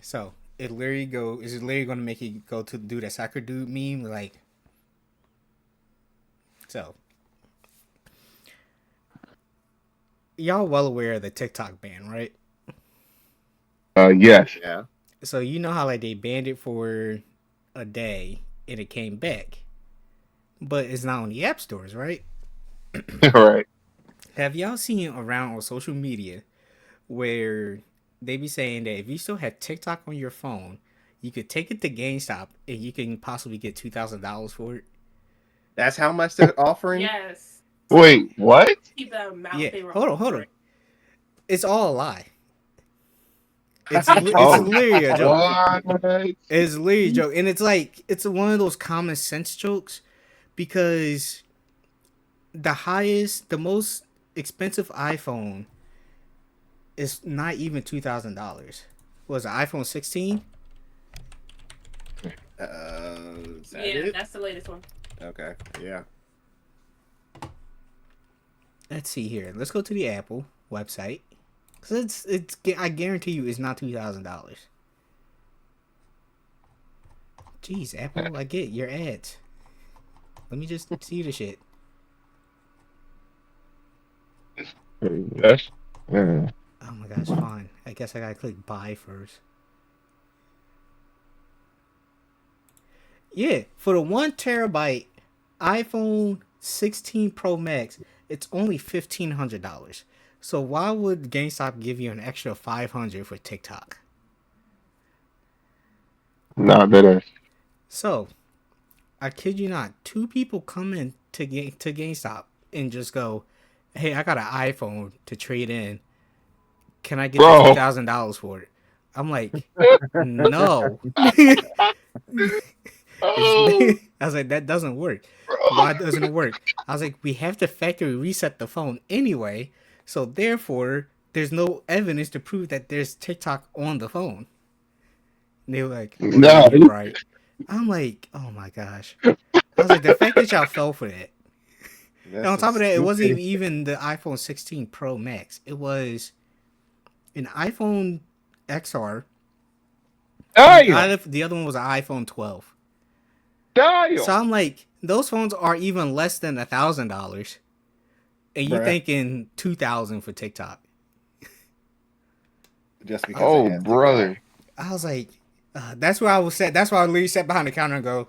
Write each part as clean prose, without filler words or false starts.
So it literally go is it literally gonna make you go to do that soccer dude meme like so y'all well aware of the TikTok ban, right? Yes. Yeah. So you know how like they banned it for a day and it came back, but it's not on the app stores, right? Right. Have y'all seen around on social media where they be saying that if you still have TikTok on your phone, you could take it to GameStop and you can possibly get $2,000 for it? That's how much they're offering? Yes. Wait, what? See the amount Yeah, they were hold on, hold on. offering. It's all a lie. It's Oh, literally a joke. what? It's literally a joke, and it's like it's one of those common sense jokes because the most expensive iPhone is not even $2,000. Was it iPhone 16? Is that Yeah, it? that's the latest one. Okay. Yeah. Let's see here. Let's go to the Apple website because it's I guarantee you it's not $2,000. Jeez, Apple, I get your ads. Let me just see the shit. That's yeah. Oh my gosh, fine. I guess I gotta click buy first. Yeah, for the 1 terabyte iPhone 16 Pro Max, it's only $1,500. So why would GameStop give you an extra 500 for TikTok? Nah, better. So I kid you not, two people come in to GameStop and just go, "Hey, I got an iPhone to trade in. Can I get the two Bro. thousand dollars for it?" I'm like, "No." Oh, I was like, that doesn't work. bro. Why doesn't it work? I was like, we have to factory reset the phone anyway, so therefore, there's no evidence to prove that there's TikTok on the phone. And they were like, oh yeah, No. you're right. I'm like, oh my gosh. I was like, the fact that y'all fell for that. And on This is top of that, it wasn't stupid. even the iPhone 16 Pro Max. It was an iPhone XR, and Damn. the other one was an iPhone 12. Damn. So I'm like, those phones are even less than $1,000, and you Bruh. thinking 2,000 for TikTok. Just because it Oh, has TikTok. brother. I was like, that's where I was set. That's why I literally sat behind the counter and go,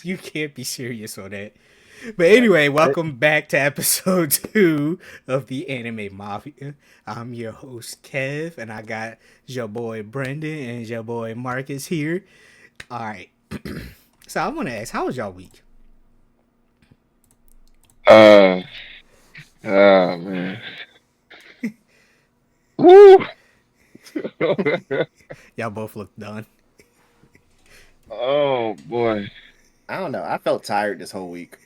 you can't be serious on that. But Like, anyway, what? welcome back to episode 2 of the Anime Mafia. I'm your host, Kev, and I got your boy Brendan and your boy Marcus here. All right. So I want to ask, how was y'all week? Uh, oh man. Woo. Y'all both look done. Oh boy. I don't know. I felt tired this whole week.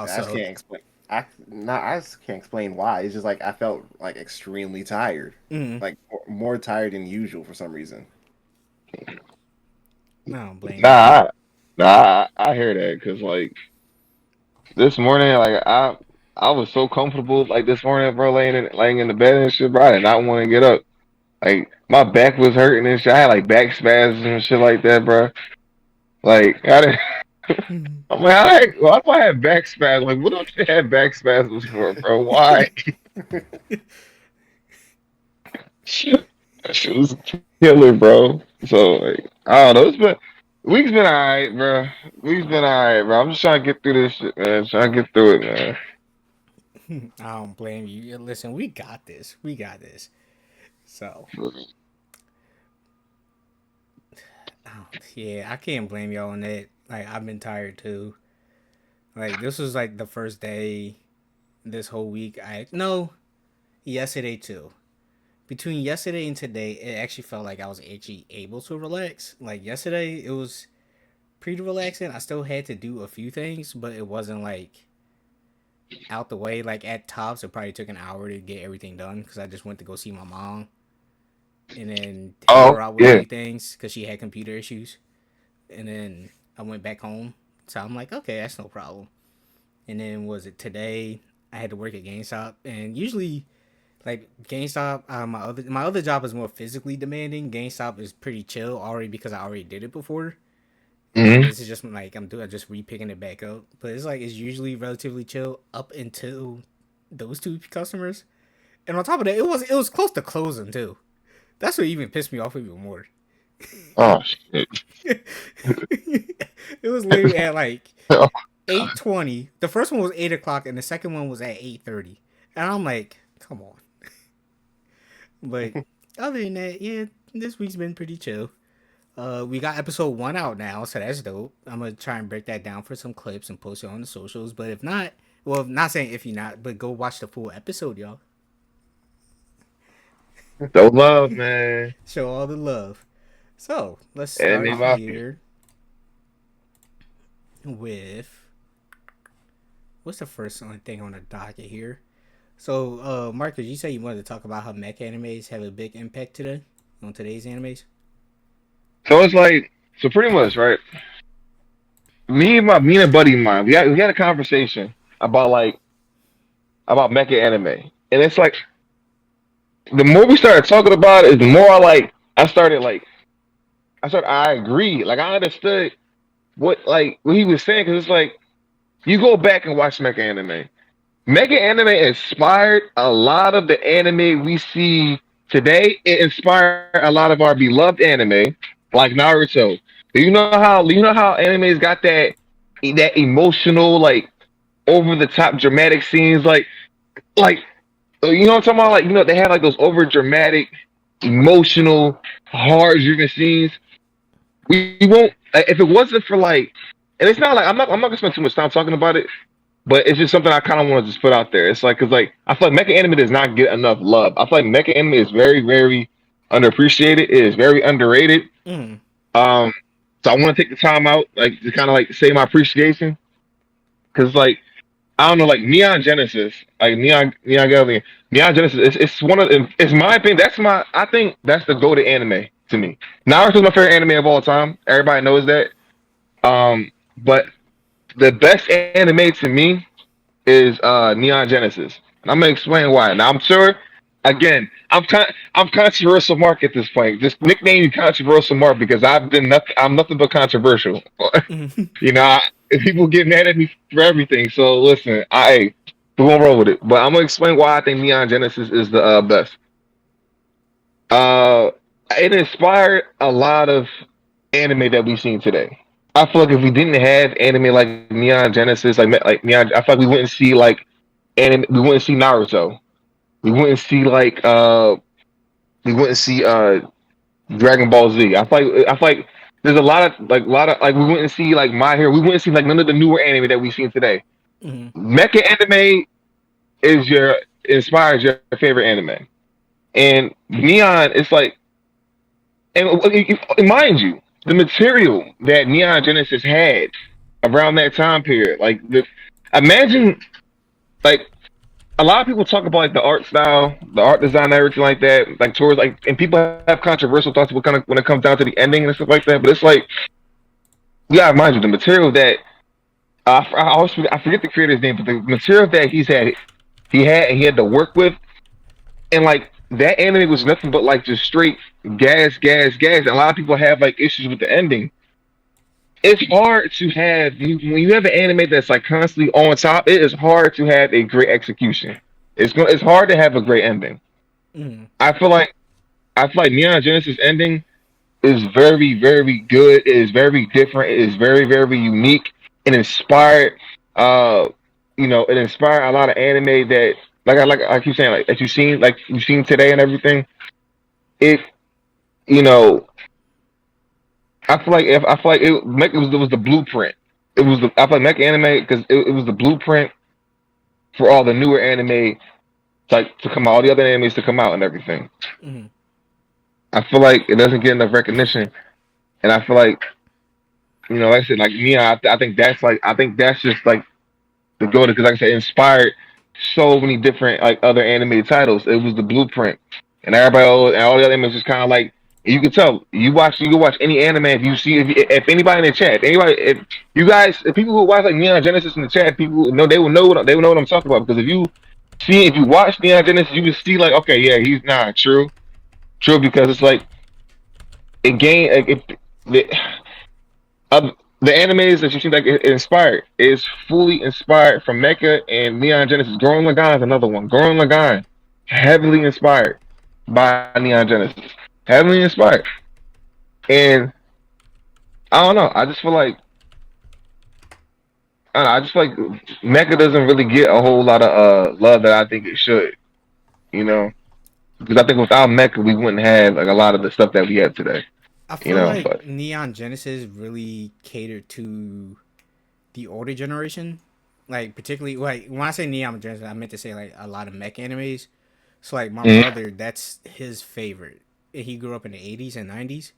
I just Also, can't explain. I just can't explain why. It's just like I felt like extremely tired, mm, like more tired than usual for some reason. I don't blame you. Nah, I hear that because like this morning, like I was so comfortable like this morning, bro, laying in the bed and shit, bro. I did not want to get up. Like my back was hurting and shit. I had like back spasms and shit like that, bro. Like I didn't. Mm. I'm like, why do I have back spasms? Like, what do I have back spasms for, bro? Why? That shit was killer, bro. So like, I don't know. Week's been alright, bro. Week's been alright, bro. I'm just trying to get through this shit, man. Trying to get through it, man. I don't blame you. Listen, we got this. We got this. So, oh, yeah, I can't blame y'all on that. Like, I've been tired too. Like, this was like the first day this whole week. No, yesterday too. Between yesterday and today, it actually felt like I was actually able to relax. Like, yesterday, it was pretty relaxing. I still had to do a few things, but it wasn't like out the way. Like, at tops, it probably took an hour to get everything done because I just went to go see my mom and then help Oh her out with a yeah. few things because she had computer issues. And then I went back home. So I'm like, okay, that's no problem. And then was it today? I had to work at GameStop, and usually like GameStop, my other job is more physically demanding. GameStop is pretty chill already because I already did it before, and Hmm. this is just like I'm just repicking it back up. But it's like it's usually relatively chill up until those two customers, and on top of that, it was close to closing too. That's what even pissed me off even more. Oh shit. It was literally at like 8:20. The first one was 8 o'clock, and the second one was at 8:30. And I'm like, come on. But other than that, yeah, this week's been pretty chill. We got episode one out now, so that's dope. I'm gonna try and break that down for some clips and post it on the socials. But if not, well, not saying if you're not, but go watch the full episode, y'all. So love, man. Show all the love. So let's start Anime Mafia. here with what's the first thing on the docket here? So, Marcus, you said you wanted to talk about how mech animes have a big impact today on today's animes. So it's like, so pretty much, right? Me and a buddy of mine, we had a conversation about like about mecha anime, and it's like the more we started talking about it, the more I agreed, like I understood what he was saying because it's like you go back and watch mecha anime. Mecha anime inspired a lot of the anime we see today. It inspired a lot of our beloved anime, like Naruto. You know how animes got that emotional, like over the top dramatic scenes, like you know what I'm talking about? Like they had like those over dramatic, emotional, hard driven scenes. We won't if it wasn't for like, and it's not like I'm not gonna spend too much time talking about it, but it's just something I kind of want to just put out there. It's like, because like I feel like mecha anime does not get enough love. I feel like mecha anime is very, very underappreciated. It is very underrated. Mm. Um, so I want to take the time out, like to kind of like say my appreciation, because like I don't know, like Neon Genesis, like Neon Gallion, Neon Genesis. It's one of it's my opinion. I think that's the go-to anime to me. Naruto's my favorite anime of all time. Everybody knows that. But the best anime to me is Neon Genesis. And I'm gonna explain why. Now I'm sure again, I'm controversial Mark at this point. Just nickname you controversial Mark because I'm nothing but controversial. Mm. you know, I, people get mad at me for everything. So listen, we won't roll with it. But I'm gonna explain why I think Neon Genesis is the best. Uh it inspired a lot of anime that we've seen today. I feel like if we didn't have anime like Neon Genesis, like Neon, I feel like we wouldn't see like anime. We wouldn't see Naruto. We wouldn't see we wouldn't see Dragon Ball Z. I feel like there's a lot of we wouldn't see like My Hero. We wouldn't see like none of the newer anime that we've seen today. Mm. Mecha anime is your inspires your favorite anime, and Neon is like, and mind you, the material that Neon Genesis had around that time period, imagine like a lot of people talk about like the art style, the art design, and everything like that, like towards like, and people have controversial thoughts when it comes down to the ending and stuff like that. But it's like, yeah, mind you, the material that I forget the creator's name, but the material that he had to work with, and like that anime was nothing but like just straight gas, gas, gas. And a lot of people have like issues with the ending. It's hard to have when you have an anime that's like constantly on top. It is hard to have a great execution. It's hard to have a great ending. Mm. I feel like I feel like Neon Genesis ending is very, very good. It is very different. It is very, very unique. It inspired, uh, it inspired a lot of anime that, like I keep saying, like you've seen today and everything. It, you know, I feel like it was the blueprint. I feel like Mecha anime because it was the blueprint for all the newer anime to come out, all the other animes to come out and everything. Mm. I feel like it doesn't get enough recognition, and I feel like like I said, like me, I think that's just like the go to because like I said, it inspired so many different like other anime titles. It was the blueprint, and everybody and all the other animes just kind of like You can tell. You can watch any anime if you see if anybody in the chat, anybody if you guys if people who watch like Neon Genesis in the chat, people know they will know what I'm talking about because if you watch Neon Genesis, you can see like okay, yeah, he's not true because it's like it gain like the uh, the animes that you see like it inspired is fully inspired from Mecha and Neon Genesis. Gurren Lagann is another one. Gurren Lagann heavily inspired by Neon Genesis, heavily inspired. And I don't know. I just feel like I just feel like Mecha doesn't really get a whole lot of love that I think it should. You know, because I think without Mecha, we wouldn't have like a lot of the stuff that we have today. I You feel know, like but Neon Genesis really catered to the older generation. Like particularly like when I say Neon Genesis, I meant to say like a lot of mech animes. So like my mhm. brother, that's his favorite. He grew up in the 80s and 90s.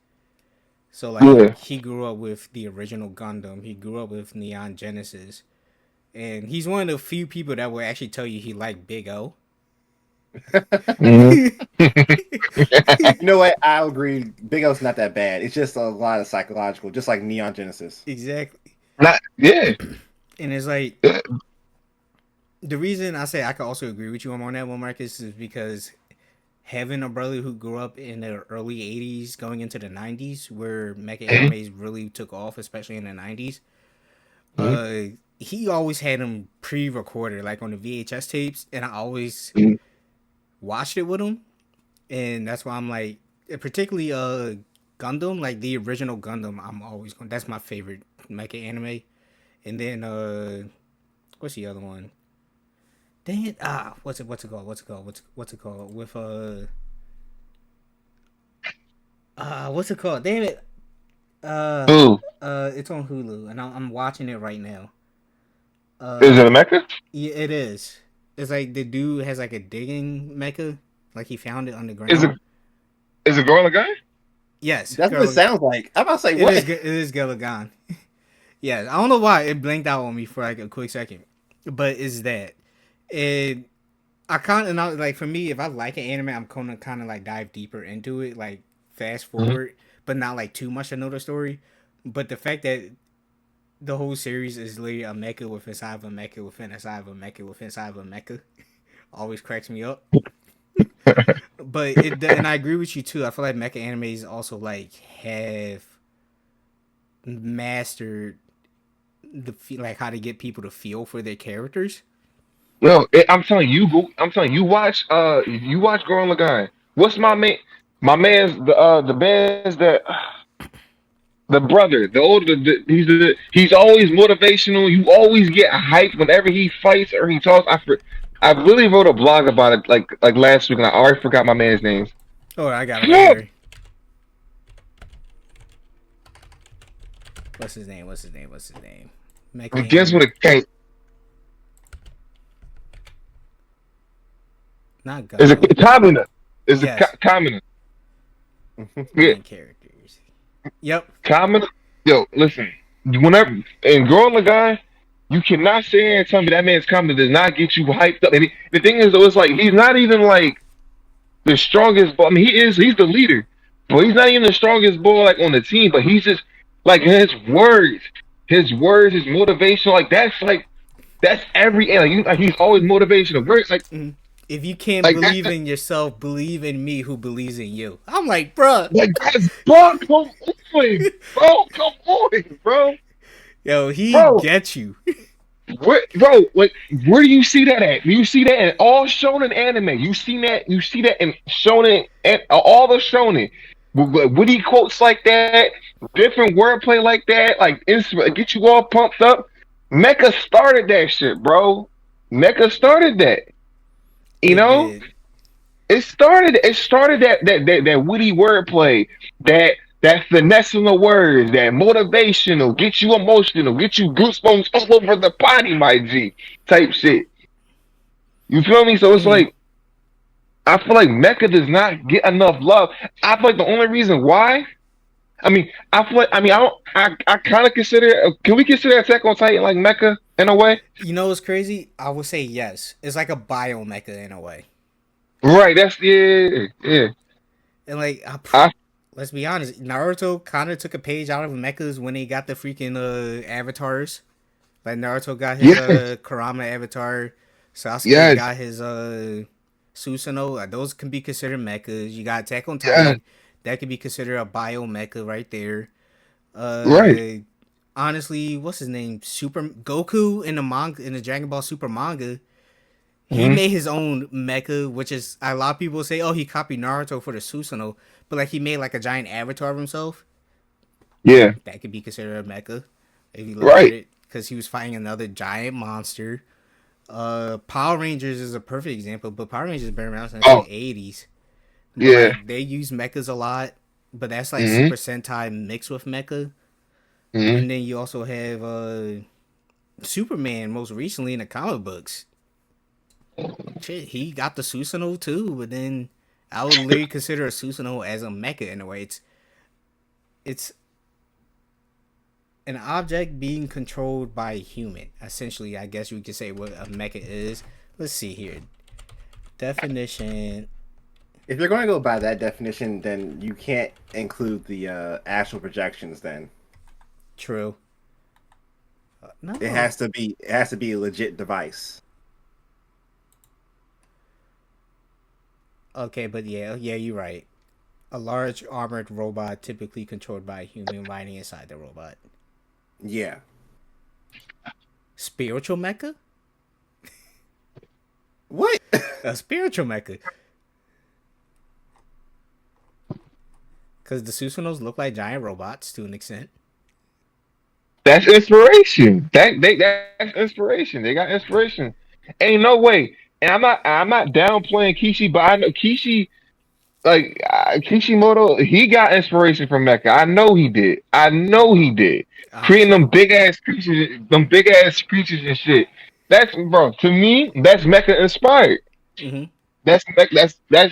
So like Yeah. he grew up with the original Gundam. He grew up with Neon Genesis. And he's one of the few people that will actually tell you he liked Big O. Hmm. You know what? I'll agree. Big O's not that bad. It's just a lot of psychological, just like Neon Genesis. Exactly. Not yeah. And it's like Yeah. the reason I say I could also agree with you on that one, Marcus, is because having a brother who grew up in the early 80s going into the 90s where mecha animes really took off, especially in the 90s, Mhm. uh, he always had them pre-recorded, like on the VHS tapes, and I always Mhm. watched it with him. And that's why I'm like, particularly Gundam, like the original Gundam, I'm always going, that's my favorite mecha anime. And then, what's the other one? Dang it! What's it called? What's it called? With what's it called? Damn it! Uh, Ooh. it's on Hulu, and I'm watching it right now. Is it a Uh, Mecha? yeah, it is. It's like the dude has like a digging mecha, like he found it Is it underground. is it Gorilla Guy? Yes, That's what it girl, sounds like. I'm about to say it is. what? It is Galagan. Yeah, I don't know why it blinked out on me for like a quick second, but it's that. And I kind of like for me, if I like an anime, I'm gonna kind of like dive deeper into it, like fast Mhm. forward, but not like too much to know the story. But the fact that the whole series is literally a mecha with inside of a mecha within inside of a mecha within inside of a mecha always cracks me up. But it and I agree with you too. I feel like mecha animes also like have mastered like how to get people to feel for their characters. Yo, I'm telling you, I'm telling you, you watch Gurren Lagann. What's my man's the man's the brother, the older, he's always motivational. You always get hyped whenever he fights or he talks. I really wrote a blog about it like last week, and I already forgot my man's name. Oh, I got it right here. What's his name? What's his name? What's his name? Mecha Guess what anime. it came? Not Is it Gundam. Kamina? Is it Yes. Kamina? Yeah, Main characters. Yep. Kamina. Yo, listen. Whenever in Gurren Lagann, you cannot sit here and tell me that man's Kamina does not get you hyped up. And the thing is, though, it's like he's not even like the strongest. I mean, he's the leader, but he's not even the strongest boy like on the team. But he's just like his words, his motivation. That's every like he's always motivational. Words Mhm. If you can't like believe that. in yourself, believe in me who believes in you. I'm like, bruh. Like that's bro, come on, bro, come on, bro, Yo, he bro. gets you. Where do you see that at? You see that in all shonen anime. You see that in shonen and all the shonen. Witty quotes like that, different wordplay like that, like get you all pumped up. Mecha started that shit, bro. Mecha started that. You It know, did. it started that witty wordplay, that that finessing the words, that motivational, get you emotional, get you goosebumps all over the body, my G, type shit. You feel me? So it's Mm. like I feel like Mecha does not get enough love. I feel like the only reason why. I feel like I don't. I kind of consider. Can we consider Attack on Titan like Mecha in a way? You know what's crazy? I would say yes. It's like a bio mecha in a way. Right. That's yeah. And like, I let's be honest, Naruto kind of took a page out of mechas when they got the freaking avatars. Like Naruto got his Yes, Kurama avatar, Sasuke yes, got his Susanoo. Those can be considered mechas. You got Attack on yes. Titan, that could be considered a bio mecha right there. Right. Uh, honestly, what's his name? Super Goku in the manga in the Dragon Ball Super manga. He Hmm. made his own mecha, which is a lot of people say, oh, he copied Naruto for the Susanoo, but like he made like a giant avatar of himself. Yeah. That could be considered a mecha if you look at Right. it, because he was fighting another giant monster. Power Rangers is a perfect example, but Power Rangers has been around since Oh, the 80s. But yeah. like they use mechas a lot, but that's like Hmm. Super Sentai mixed with mecha. Hmm. And then you also have Superman most recently in the comic books. Shit, he got the Susanoo too, but then I would literally consider a Susanoo as a mecha in a way. It's an object being controlled by a human. Essentially, I guess we could say what a mecha is. Let's see here. Definition. If you're going to go by that definition, then you can't include the astral projections. Then True. it No. has to be it has to be a legit device. Okay, but yeah, you're right. A large armored robot typically controlled by a human riding inside the robot. Yeah. Spiritual mecha? What? A spiritual mecha. Because the Susanos look like giant robots to an extent. That's inspiration. That's inspiration. They got inspiration. Ain't no way. And I'm not downplaying Kishi, but I know Kishi like Kishimoto. He got inspiration from Mecha. I know he did. I know he did. Creating True. them big ass creatures and shit. That's bro. To me, that's Mecha inspired. Mm-hmm. That's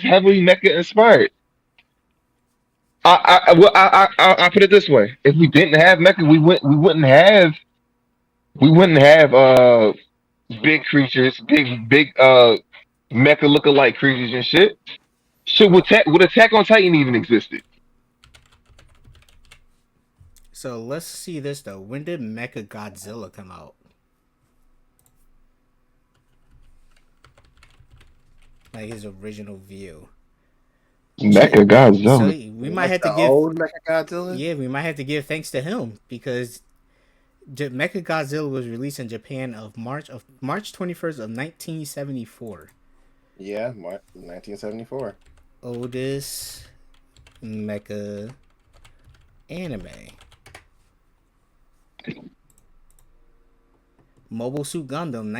heavily Mecha inspired. I put it this way: if we didn't have Mecha, we wouldn't have big creatures, big Mecha lookalike creatures and shit. Shit, would Attack on Titan even existed? So let's see this though. When did Mecha Godzilla come out? Like his original view. Mecha Shit. So Godzilla. we might Like have to the give, old Mechagodzilla? yeah, we might have to give thanks to him because Mecha Godzilla was released in Japan of March 21st of 1974. Yeah, 1974. Oldest mecha anime. Mobile Suit Gundam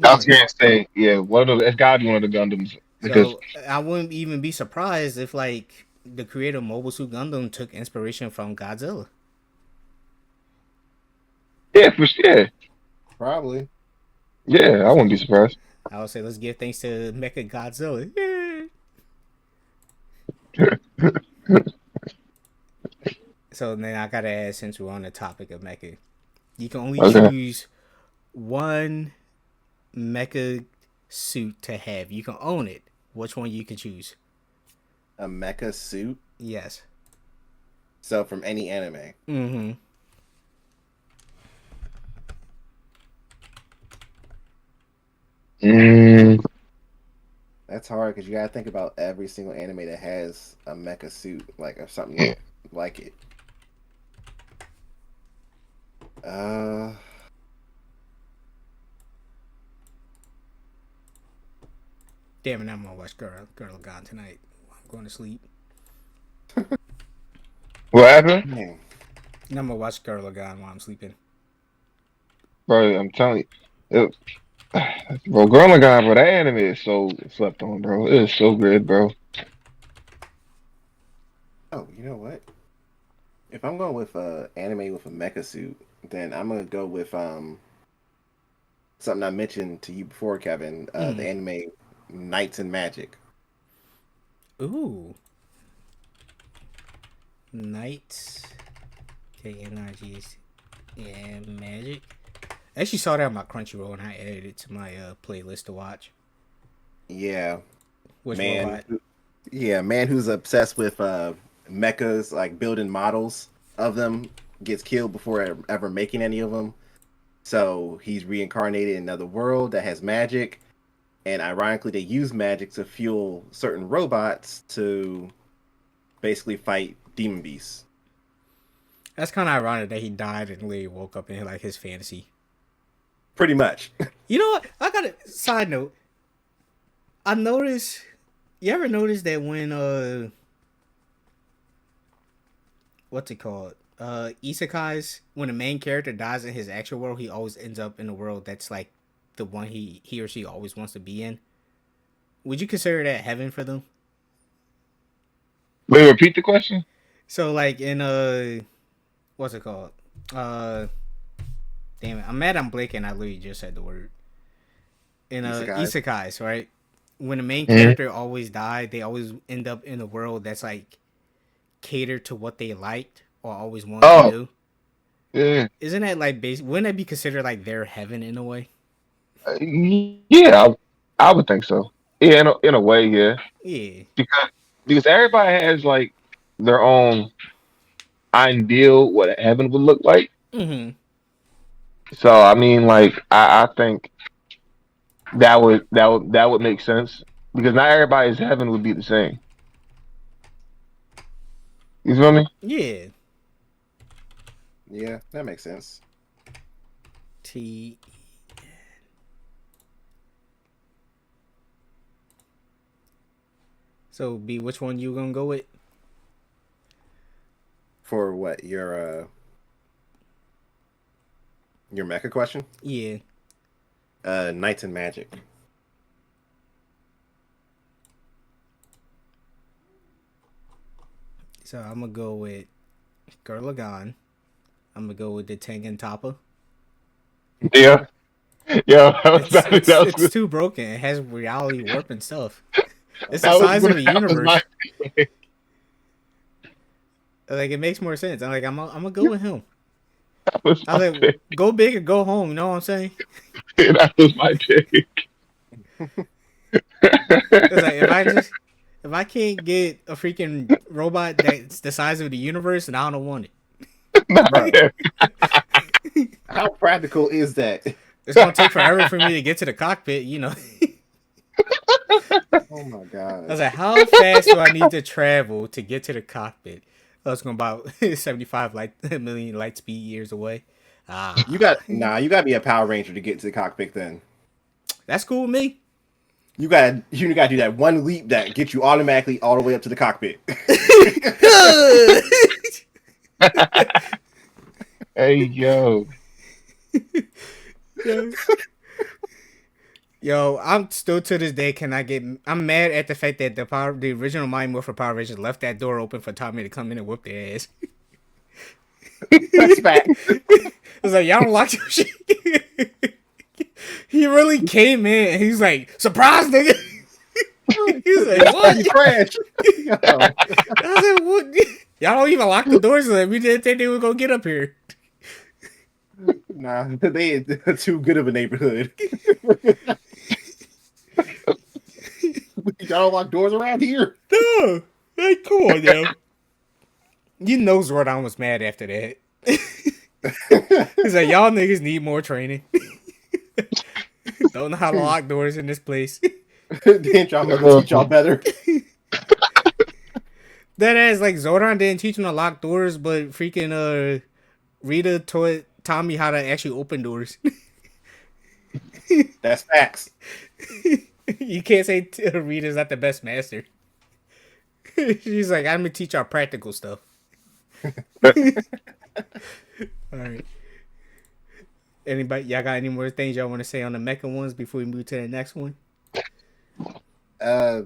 I was 1981. gonna say, yeah, one of it's gotta be one of the Gundams because So I wouldn't even be surprised if like the creator of Mobile Suit Gundam took inspiration from Godzilla. yeah, for sure, Probably. yeah, I So wouldn't be surprised. I would say let's give thanks to Mecha Godzilla. Yeah. So then I gotta add, since we're on the topic of mecha, you can only Okay. choose one mecha suit to have. You can own it. Which one you can choose? A mecha suit. Yes. So from any anime. Mm-hmm. Mm, That's hard because you gotta think about every single anime that has a mecha suit, like or yeah. something like it. Uh, Damn it, I'm gonna watch Girl Gone tonight. I'm going to sleep. What happened, man, And I'm gonna watch Girl Gone while I'm sleeping. bro? I'm telling you, bro. Girl, my God, bro, that anime is so slept on, bro. It is so good, bro. oh, you know what? If I'm going with anime with a mecha suit, then I'm gonna go with something I mentioned to you before, Kevin. The Mm. anime Knights and Magic. Ooh. Knights. KNIGs. Yeah, Magic. I actually saw that on my Crunchyroll and I added it to my playlist to watch. Yeah, Which man. robot? Yeah, man who's obsessed with mechas, like building models of them, gets killed before ever making any of them. So he's reincarnated in another world that has magic, and ironically, they use magic to fuel certain robots to basically fight demon beasts. That's kind of ironic that he died and literally woke up in like his fantasy. Pretty much. You know what? I got a side note. I noticed. You ever notice that when what's it called? Isekais, when the main character dies in his actual world, he always ends up in a world that's like the one he or she always wants to be in. Would you consider that heaven for them? Wait, repeat the question. So like in what's it called? Uh damn it. I'm mad I'm blanking, I literally just said the word. In Isekais. Isekais, right? When the main Mhm. character always died, they always end up in a world that's like catered to what they liked or always wanted to Oh, do. yeah, Isn't that like wouldn't that be considered like their heaven in a way? yeah. I would think so. Yeah, in a way, yeah. Yeah. Because everybody has like their own ideal what heaven would look like. Mm-hmm. So I mean, like I think that would make sense because not everybody's heaven would be the same. You feel me? Yeah. Yeah, that makes sense. T. So B, which one you gonna go with? For what your mecha question? Yeah. Knights and Magic. So I'm gonna go with Gurlagan. I'm gonna go with the Tengen Toppa. Yeah, yeah. That It's was too broken. It has reality warp and stuff. It's the that was size of a that was my universe. Like it makes more sense. I'm gonna go with him. that was I my was like, pick. go big or go home. You know what I'm saying? That was my pick. It's like if I can't get a freaking robot that's the size of the universe, then I don't want Not Right. him. it. How practical is that? It's gonna take forever for me to get to the cockpit. You know. Oh my I god. was like, how fast do I need to travel to get to the cockpit? Oh, it's going about 75 million light speed years away. You Ah, got you gotta be a Power Ranger to get to the cockpit then. that's cool with me. You gotta do that one leap that gets you automatically all the way up to the cockpit. Hey yo, Yo, yo, I'm still to this day. Can I get? I'm mad at the fact that the original Mighty Morphin Power Rangers left that door open for Tommy to come in and whoop their ass. That's fact. I was like, y'all don't lock your shit. He really came in and he's like, surprise, nigga. He's like, what? You crash. Yo. I was like, what? Y'all don't even lock the doors. Like, we didn't think they were gonna get up here. Nah, they're too good of a neighborhood. Y'all don't lock doors around here. No, hey, come on, yo. You know Zordon was mad after that. He's like, y'all niggas need more training. Don't know how to lock doors in this place. Didn't y'all mother teach y'all better? That ass, like, Zordon didn't teach him to lock doors, but freaking Rita taught Tommy how to actually open doors. That's facts. You can't say Rita's not the best master. She's like, I'm gonna teach y'all practical stuff. All right. Anybody, y'all got any more things y'all want to say on the mecha ones before we move to the next one? Uh,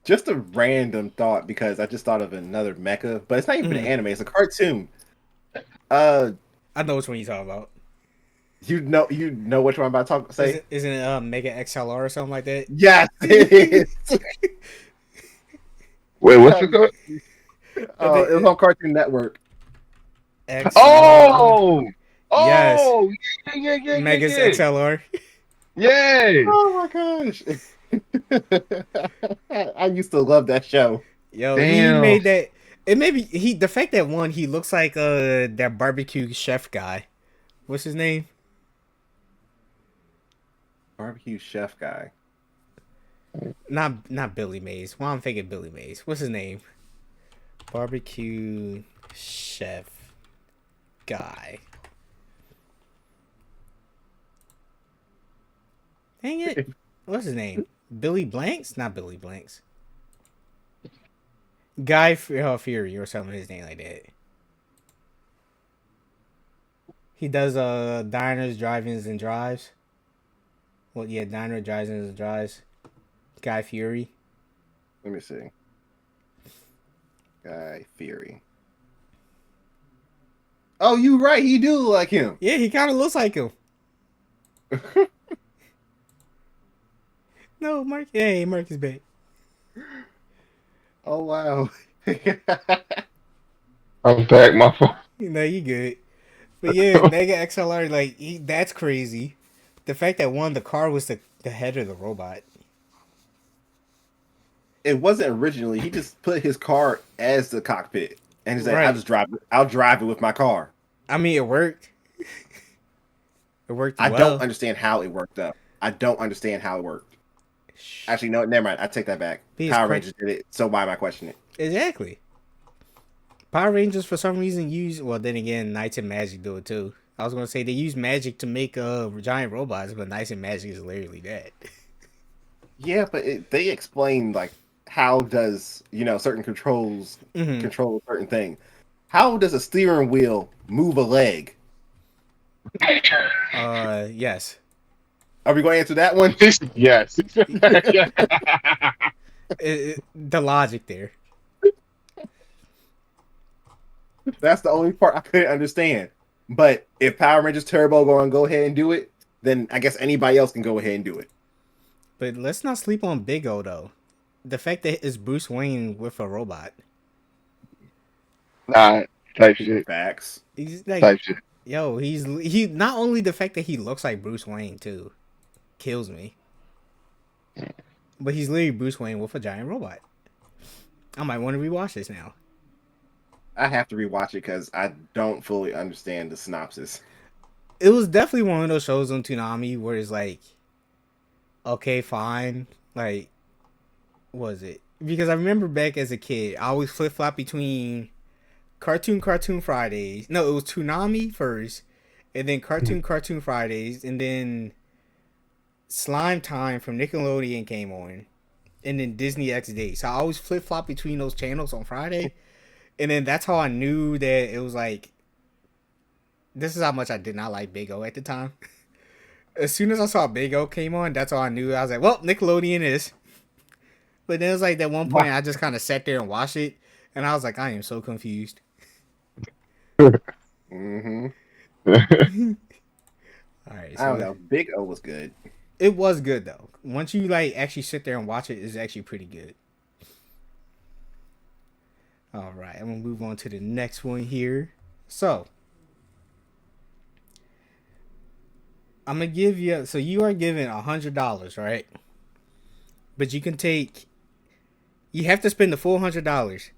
just a random thought because I just thought of another mecha, but it's not even an anime. It's a cartoon. Uh, I know which one you're talking about. you know which one I'm about to say. Isn't it Mega XLR or something like that? Yes, it is. wait, what's it called? It was on Cartoon Network. XLR. Oh, Yes. oh, yeah, Mega's yeah. XLR. Yeah. Oh my gosh. I used to love that show. Yo, he Damn. made that. It may be he. The fact that one he looks like that barbecue chef guy. What's his name? Barbecue chef guy. Not Billy Mays. Well, I'm thinking Billy Mays. What's his name? Barbecue chef guy. Dang it. What's his name? Billy Blanks? Not Billy Blanks. Guy Fury or something. His name like that. He does diners, drive-ins, and drives. Well, yeah, diner, drive-ins, and drives. Guy Fury. Let me see. Guy Theory. Oh, you right. He do look like him. Yeah, he kind of looks like him. No, Mark. Hey, Mark is back. Oh wow. I'm back my phone. No, you good. But yeah, Mega XLR, like that's crazy. The fact that one, the car was the head of the robot. It wasn't originally. He just put his car as the cockpit, and he said, "I'll Right. just drive. I'll drive it with my car." I mean, it worked. It worked I don't well. understand how it worked up. I don't understand how it worked. Actually, no, never mind. I take that back. He's Power crazy. Rangers did it, so why am I questioning it? Exactly. Power Rangers for some reason use well then again Knights and Magic do it too. I was gonna say they use magic to make giant robots, but Knights and Magic is literally that. Yeah, but they explain like how does certain controls Mm-hmm. control a certain thing. How does a steering wheel move a leg? Yes. Are we going to answer that one? Yes. Yeah. The logic there. That's the only part I couldn't understand. But if Power Rangers Turbo going to go ahead and do it, then I guess anybody else can go ahead and do it. But let's not sleep on Big O though. The fact that it's Bruce Wayne with a robot. Nah, type shit. Facts. He's like, Type shit. yo, he not only the fact that he looks like Bruce Wayne too, kills me. But he's literally Bruce Wayne with a giant robot. I might want to rewatch this now. I have to rewatch it because I don't fully understand the synopsis. It was definitely one of those shows on Toonami where it's like, okay, fine. Like, what was it? Because I remember back as a kid, I always flip flop between Cartoon Fridays. No, it was Toonami first, and then Cartoon Fridays, and then Slime Time from Nickelodeon came on, and then Disney XD. So I always flip flop between those channels on Friday, and then that's how I knew that it was like. This is how much I did not like Big O at the time. As soon as I saw Big O came on, that's all I knew. I was like, well, Nickelodeon is. But then it was like that one point I just kind of sat there and watched it, and I was like, I am so confused. Mm-hmm. All right, I don't so know. Big O was good. it was good though. Once you like actually sit there and watch it, it's actually pretty good. All right, I'm gonna move on to the next one here. So I'm gonna give you. So you are given $100, right? But you can take. You have to spend the full $100.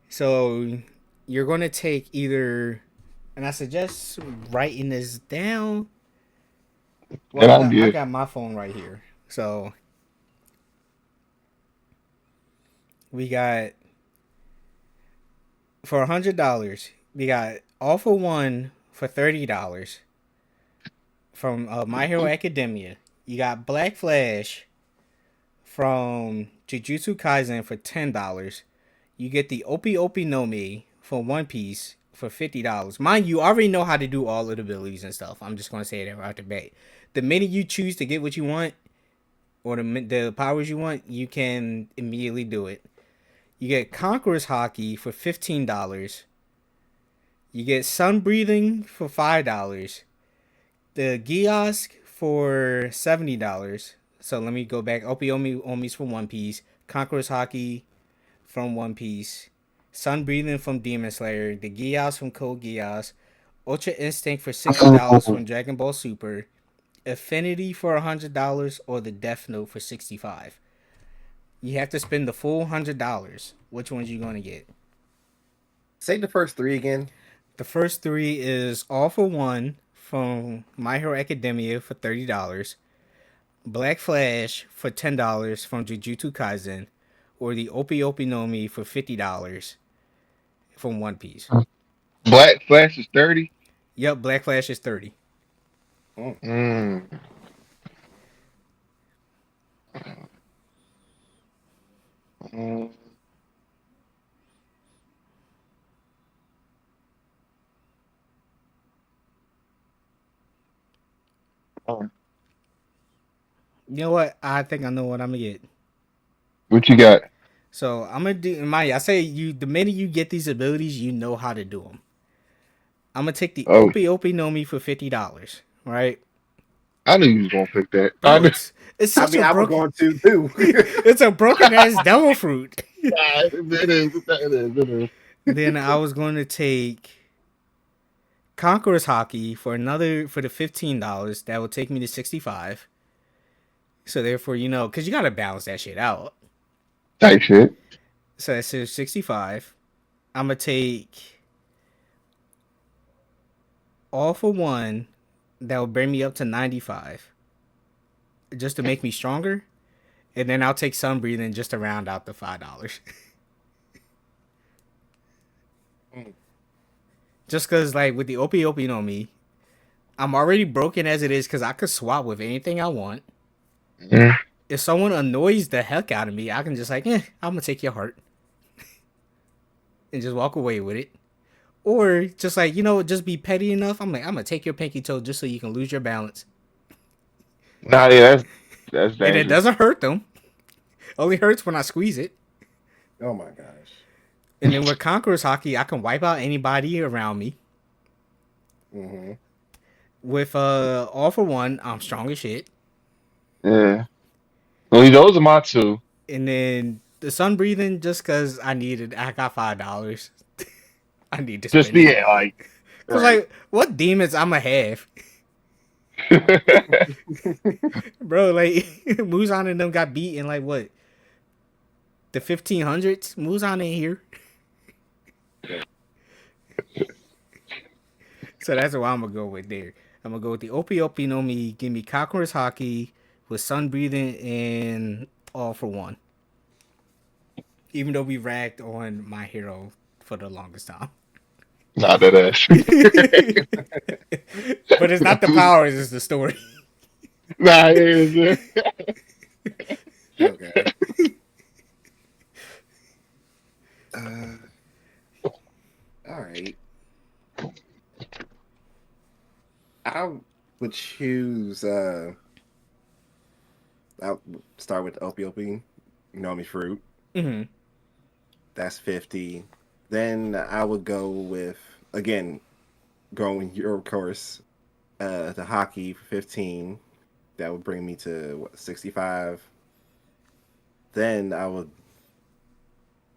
So you're gonna take either, and I suggest writing this down. And Well, I'm I good. got my phone right here. So we got for $100. We got All for One for $30 from My Hero Academia. You got Black Flash from Jujutsu Kaisen for $10. You get the Opie Opie no Mi for One Piece for $50. Mind you, I already know how to do all of the abilities and stuff. I'm just gonna say that right off the bat. The minute you choose to get what you want or the powers you want, you can immediately do it. You get Conqueror's Hockey for $15. You get Sun Breathing for $5. The Giosk for $70. So let me go back. Opie Omi's from One Piece. Conqueror's Hockey from One Piece. Sun Breathing from Demon Slayer. The Geass from Code Geass. Ultra Instinct for $60 from Dragon Ball Super. Affinity for $100 or the Death Note for $65. You have to spend the full $100. Which ones you gonna get? Say the first three again. The first three is All for One from My Hero Academia for $30, Black Flash for $10 from Jujutsu Kaisen, or the Opie Opie no Mi for $50 from One Piece. Black Flash is 30. Yep, Black Flash is 30. Mm. Mm. Mm. You know what? I think I know what I'm gonna get. What you got? So I'm gonna do my. I say you. The minute you get these abilities, you know how to do them. I'm gonna take the Oh, Opie Opie no Mi for $50. Right, I knew you was gonna pick that. I bro. knew. It's I such mean, a I was broken. going to too. It's a broken ass devil fruit. It is. It is. It is. Then I was going to take Conqueror's Hockey for the $15. That would take me to 65. So therefore, because you gotta balance that shit out. Type shit. So that's 65. I'm gonna take All for One. That will bring me up to 95, just to make me stronger. And then I'll take Sun Breathing just to round out the $5. Mm. Just cause like with the Opie Opie no Mi, I'm already broken as it is because I could swap with anything I want. Mm. If someone annoys the heck out of me, I can just like, I'm gonna take your heart and just walk away with it. Or just like, just be petty enough. I'm like, I'm gonna take your pinky toe just so you can lose your balance. Nah, yeah, that's And it dangerous. doesn't hurt them. Only hurts when I squeeze it. Oh my gosh. And then with Conqueror's Hockey, I can wipe out anybody around me. Hmm. With All for One, I'm strong as shit. Yeah. Well, those are my two. And then the sun breathing, just cause I got $5. I need to Just spend it. yeah, like Cause right. like, what demons I'ma have, bro? Like, Muzan and them got beat in like what, the 1500s? Muzan ain't here, so that's what I'm gonna go with there. I'm gonna go with the Opie Opie no Mi. Give me Conqueror's Hockey with sun breathing and All for One. Even though we ragged on my hero for the longest time. Nah, that ass. But it's not the powers, it's the story. Nah, it is. Oh gosh. Uh, all right. I would choose. I'll start with the Opie Nomi fruit. Hmm. That's 50. Then I would go with again going your course. The hockey for 15. That would bring me to what, 65. Then I would.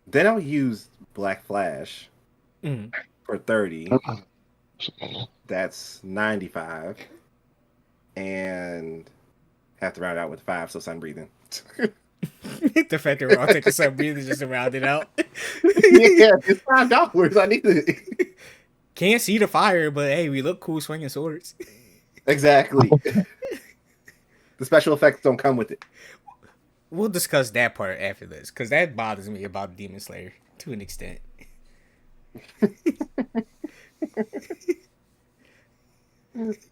Then I'll use Black Flash Hmm. for 30. That's 95. And have to round out with 5, so sun breathing. The fact that we're all taking some breathing just to round it out. Yeah, it's $5. I need to. Can't see the fire, but hey, we look cool swinging swords. Exactly. The special effects don't come with it. We'll discuss that part after this, because that bothers me about Demon Slayer to an extent.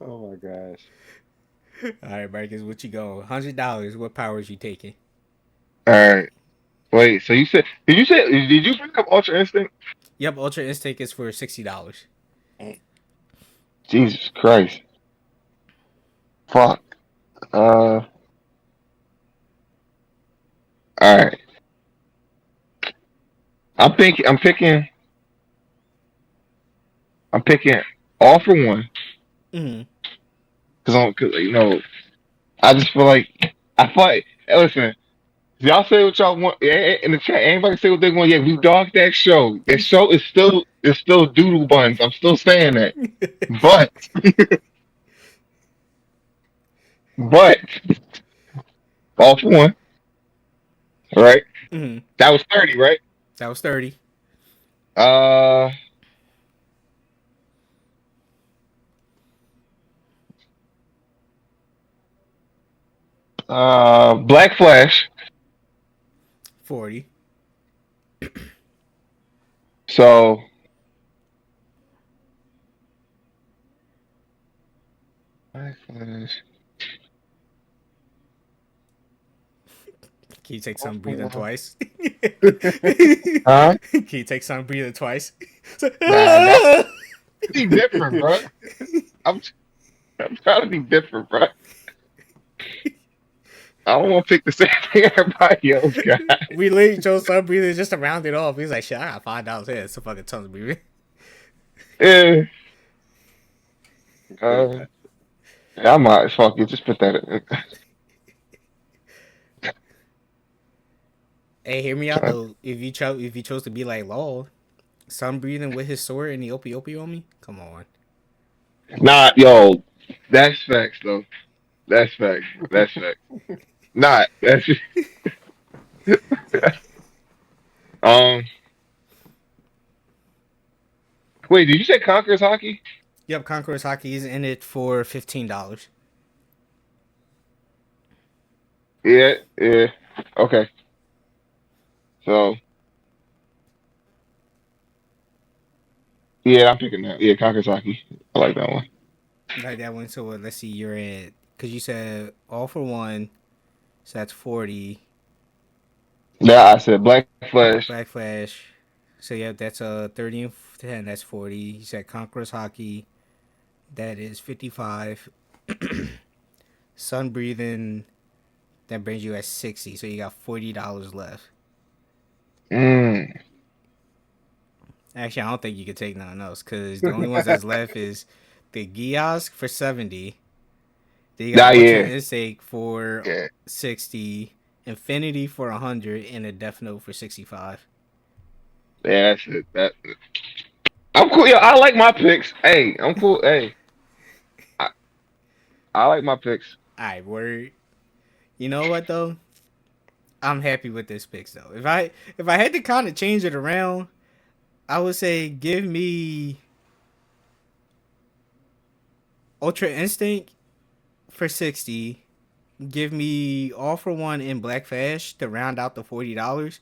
Oh my gosh. All right, Marcus, what you go? $100. What powers you taking? All right. Wait. So did you bring up Ultra Instinct? Yep, Ultra Instinct is for $60. Jesus Christ. Fuck. All right. I'm thinking. I'm picking All for One Mm-hmm. cause I just feel like hey, listen. Y'all say what y'all want in the chat. Anybody say what they want? Yeah, we dogged that show. That show is still doodle buns. I'm still saying that. But but All for One, all right? Mm-hmm. That was 30, right? That was 30. Black Flash. 40. So Black Flash. Can you take some breathing twice? Huh? Can you take some breathing twice? Nah, that's be different, bro. I'm I'm trying to be different, bro. I don't want to pick the same thing everybody else got. We literally chose some breathing just to round it off. He's like, shit, I got $5 here. It's a fucking tons of breathing. Yeah. Pretty Uh, much. yeah, I might fuck you. Just put that. Hey, hear me out In. though. If you chose to be like Law, sun breathing with his sword and the opie on me. Come on. Nah, yo, that's facts though. That's facts. That's facts. Not that's just, um. Wait, did you say Conquerors hockey? Yep, Conqueror's Hockey is in it for $15. Yeah, yeah. Okay, so yeah, I'm picking that. Yeah, Conquerors hockey. I like that one. Like that one. So let's see, you're at because you said all for one, so that's 40. Yeah, I said Black Flash. Black Flash. So yeah, that's 30 and 10. That's 40. You said Conqueror's Hockey. That is 55. Sun breathing. That brings you at 60. So you got $40 left. Mm. Actually, I don't think you could take nothing else because the only ones that's left is the Giosk for 70. Then you Nah, got Ultra yeah, Instinct for yeah, 60, Infinity for 100, and a Death Note for 65. yeah. That's it. That I'm cool. Yo, I like my picks. Hey, I'm cool. Hey, I, I like my picks. Alright, word. You know what though? I'm happy with this picks though. If I had to kind of change it around, I would say give me Ultra Instinct for 60. Give me All for One in Black Flash to round out the $40.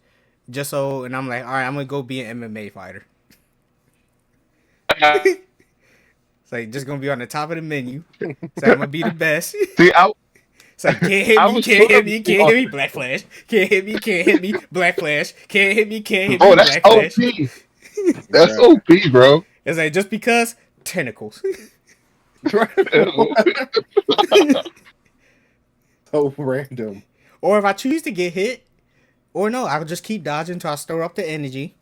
Just so, and I'm like, all right, I'm gonna go be an MMA fighter. It's like just gonna be on the top of the menu. So I'm gonna be the best. See, It's like can't hit I me, was can't gonna hit me, be can't on. hit me, Black Flash. Can't hit me, can't hit me, Black Flash. Can't hit me, can't hit me, Oh, that's Black Flash. OP. That's Bruh. OP, bro. It's like just because tentacles. So random. Or if I choose to get hit, or no, I'll just keep dodging until I store up the energy.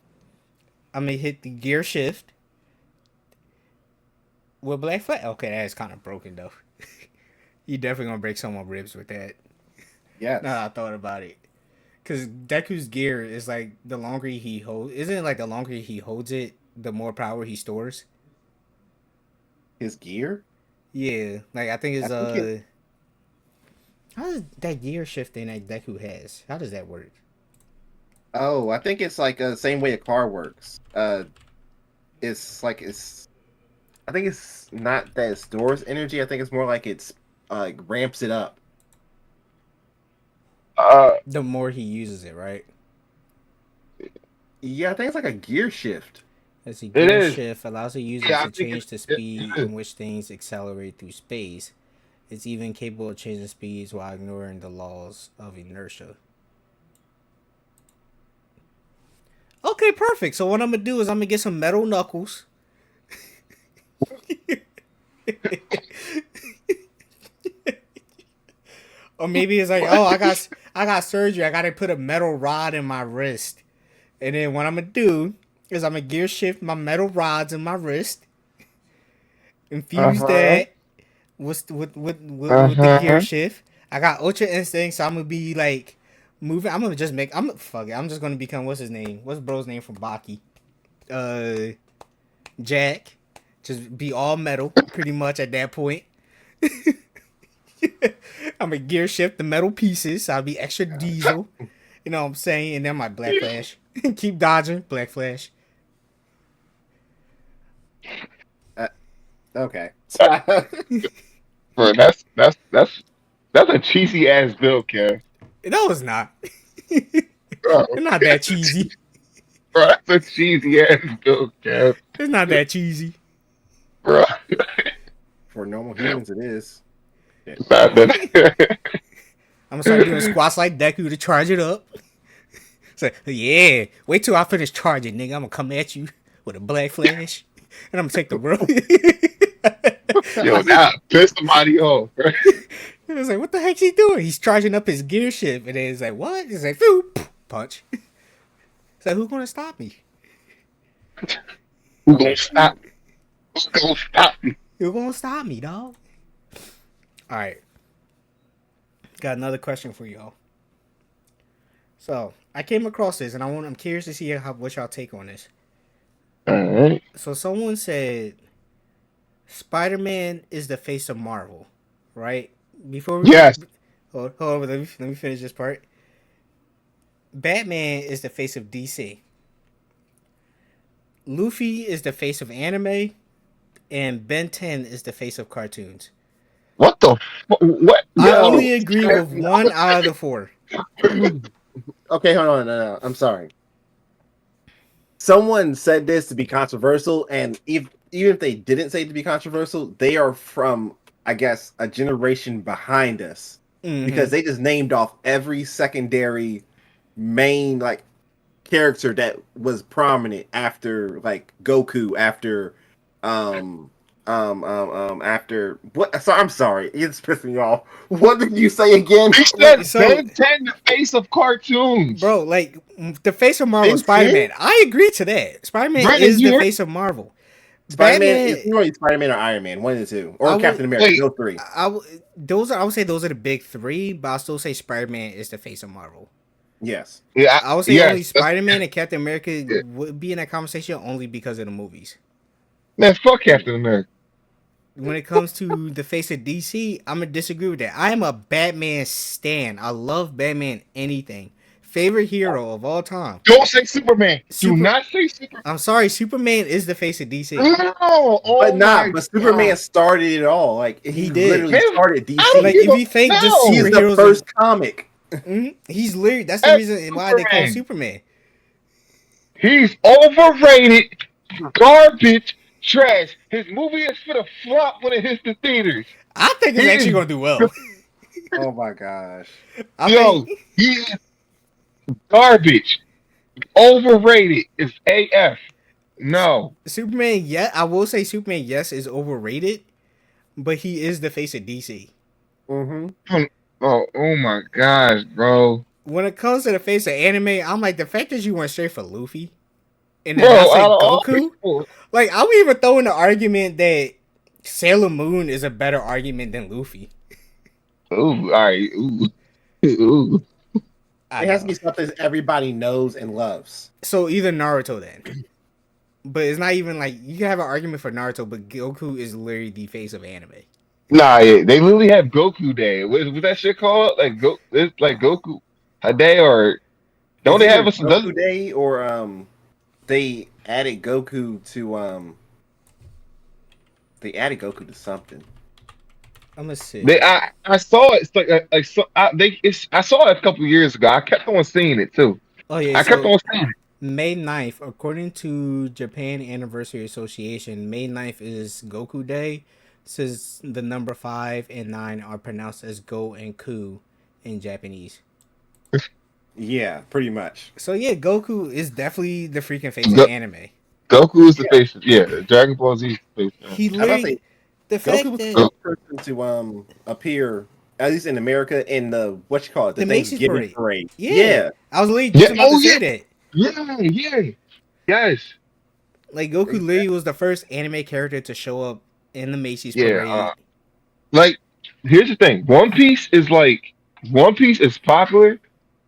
I'm gonna hit the gear shift with Black Flash. Okay, that is kind of broken though. You definitely gonna break someone's ribs with that. Now that Yes. I thought about it. Because Deku's gear is like the longer he holds, isn't it like the longer he holds it, the more power he stores? His gear? Yeah, like I think I it's think it how does that gear shifting that Deku has? How does that work? I think it's like the same way a car works. It's like it's I think it's not that it stores energy, I think it's more like it's like ramps it up. Uh, The more he uses it, right? Yeah, I think it's like a gear shift. As a it gear is. shift allows the user Yeah, I to think change the speed it is. in which things accelerate through space. It's even capable of changing speeds while ignoring the laws of inertia. Okay, perfect. So what I'm gonna do is I'm gonna get some metal knuckles. Or maybe it's like, oh, I got surgery. I gotta put a metal rod in my wrist. And then what I'm gonna do is I'm gonna gear shift my metal rods in my wrist, Uh infuse huh. that Uh with the gear huh. shift. I got Ultra Instinct, so I'm gonna be like moving. I'm gonna just make. I'm fuck it. I'm just gonna become what's his name? What's bro's name from Baki? Uh, Jack. Just be all metal, pretty much at that point. I'm gonna gear shift the metal pieces. So I'll be extra diesel. You know what I'm saying? And then my Black Flash. Keep dodging, Black Flash. Uh, okay. Bro, that's That's a cheesy ass build, Kev. No, it's not. It's Bro, not that cheesy. bro, that's a cheesy ass build, Kev. It's not that cheesy. Bro, For normal humans, it is. Shit. not that. I'm gonna start doing squats like Deku to charge it up. It's like, yeah, wait till I finish charging, nigga. I'm gonna come at you with a black flash, and I'm gonna take the world. Yo, now piss somebody off, bro. It was like, what the heck's he doing? He's charging up his gear shift, and then it's like, what? It's like, phew, punch. It's like, who's gonna stop me? Who gonna stop? Who's gonna stop me? Who's gonna stop me, dog? All right, got another question for y'all. So I came across this, and I'm curious to see what y'all take on this. Alright. So someone said Spider-Man is the face of Marvel, right? Before we Yes. hold on, let me finish this part. Batman is the face of DC. Luffy is the face of anime, and Ben 10 is the face of cartoons. What the what? I Yo. only agree with one out of the four. Okay, hold on. No. I'm sorry. Someone said this to be controversial, and even if they didn't say it to be controversial, they are from, I guess, a generation behind us because they just named off every secondary main like character that was prominent after like Goku, after what? So I'm sorry, it's pissing me off. What did you say again? He said So- Ben 10, the face of cartoons. Bro, like the face of Marvel, Ben Spider-Man. I agree to that. Spider-Man Brandon, is you the heard- face of Marvel. Spider-Man Batman- is really Spider-Man or Iron Man, one of the two, or I would- Captain America. Wait. Those three. I would say those are the big three, but I'll still say Spider-Man is the face of Marvel. Yes. Yeah, I would say yes, only that's- Spider-Man and Captain America Yeah. would be in that conversation only because of the movies. Man, fuck Captain America. When it comes to the face of DC, I'm gonna disagree with that. I am a Batman stan. I love Batman anything. Favorite hero of all time. Don't say Superman. Super- Do not say Superman. I'm sorry, Superman is the face of DC. No, oh But my not. But Superman God. started it all. Like he did. literally Man, started I DC. don't Like give if you think just no. He's the superheroes, first comic. He's literally that's the That's reason why they call him Superman. Superman. He's overrated, garbage, trash. His movie is for the flop when it hits the theaters. I think it's He actually is- gonna do well. Oh my gosh. I Yo, think he is garbage. Overrated is AF. No. Superman, yeah, I will say Superman, yes, is overrated, but he is the face of DC. Mm-hmm. Oh my gosh, bro. When it comes to the face of anime, I'm like the fact that you went straight for Luffy and Bro, then I say out of all Goku. people, Like I would even throw in the argument that Sailor Moon is a better argument than Luffy. ooh, all right, ooh, ooh. I It has to know. be something everybody knows and loves. So either Naruto then. But it's not even like you can have an argument for Naruto, but Goku is literally the face of anime. Nah, yeah, they literally have Goku Day. What that shit called? It's like Goku a day, or don't It's they have either a Goku Day or they added Goku to something. I'm gonna see. I saw it. It's like so I saw it a couple years ago. I kept on seeing it too. Oh yeah, I kept so on seeing it. May 9th, according to Japan Anniversary Association, May 9th is Goku Day. Says the number 5 and 9 are pronounced as Go and Ku in Japanese. Yeah, pretty much. So yeah, Goku is definitely the freaking face Go- of anime. Goku is the face. Yeah, Dragon Ball Z is the face. He I was about to literally say, the fact Goku was the that first person to appear, at least in America, in the what you call it, the The Macy's Thanksgiving parade. parade. yeah, I was literally Yeah, just about oh, to say yeah. that. Yeah, yes, Like Goku literally was the first anime character to show up in the Macy's yeah. parade. Like, here's the thing. One Piece is popular,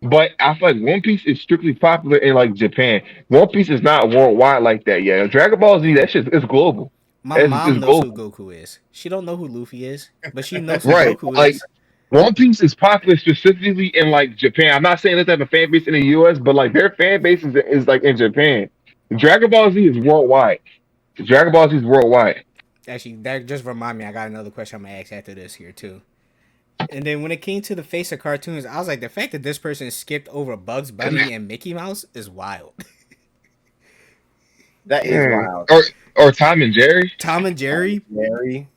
but I feel like One Piece is strictly popular in like Japan. One Piece is not worldwide like that yet. Dragon Ball Z, that shit is global. My mom It's knows who global. Goku is. She don't know who Luffy is, but she knows who Right. Goku Like, is. One Piece is popular specifically in like Japan. I'm not saying that they have a fan base in the US, but like their fan base is like in Japan. Dragon Ball Z is worldwide. Dragon Ball Z is worldwide. Actually, that just remind me. I got another question I'm gonna ask after this here too. And then when it came to the face of cartoons, I was like, the fact that this person skipped over Bugs Bunny and Mickey Mouse is wild. That is Mm. wild. Or Tom and Jerry. Tom and Jerry, Mary.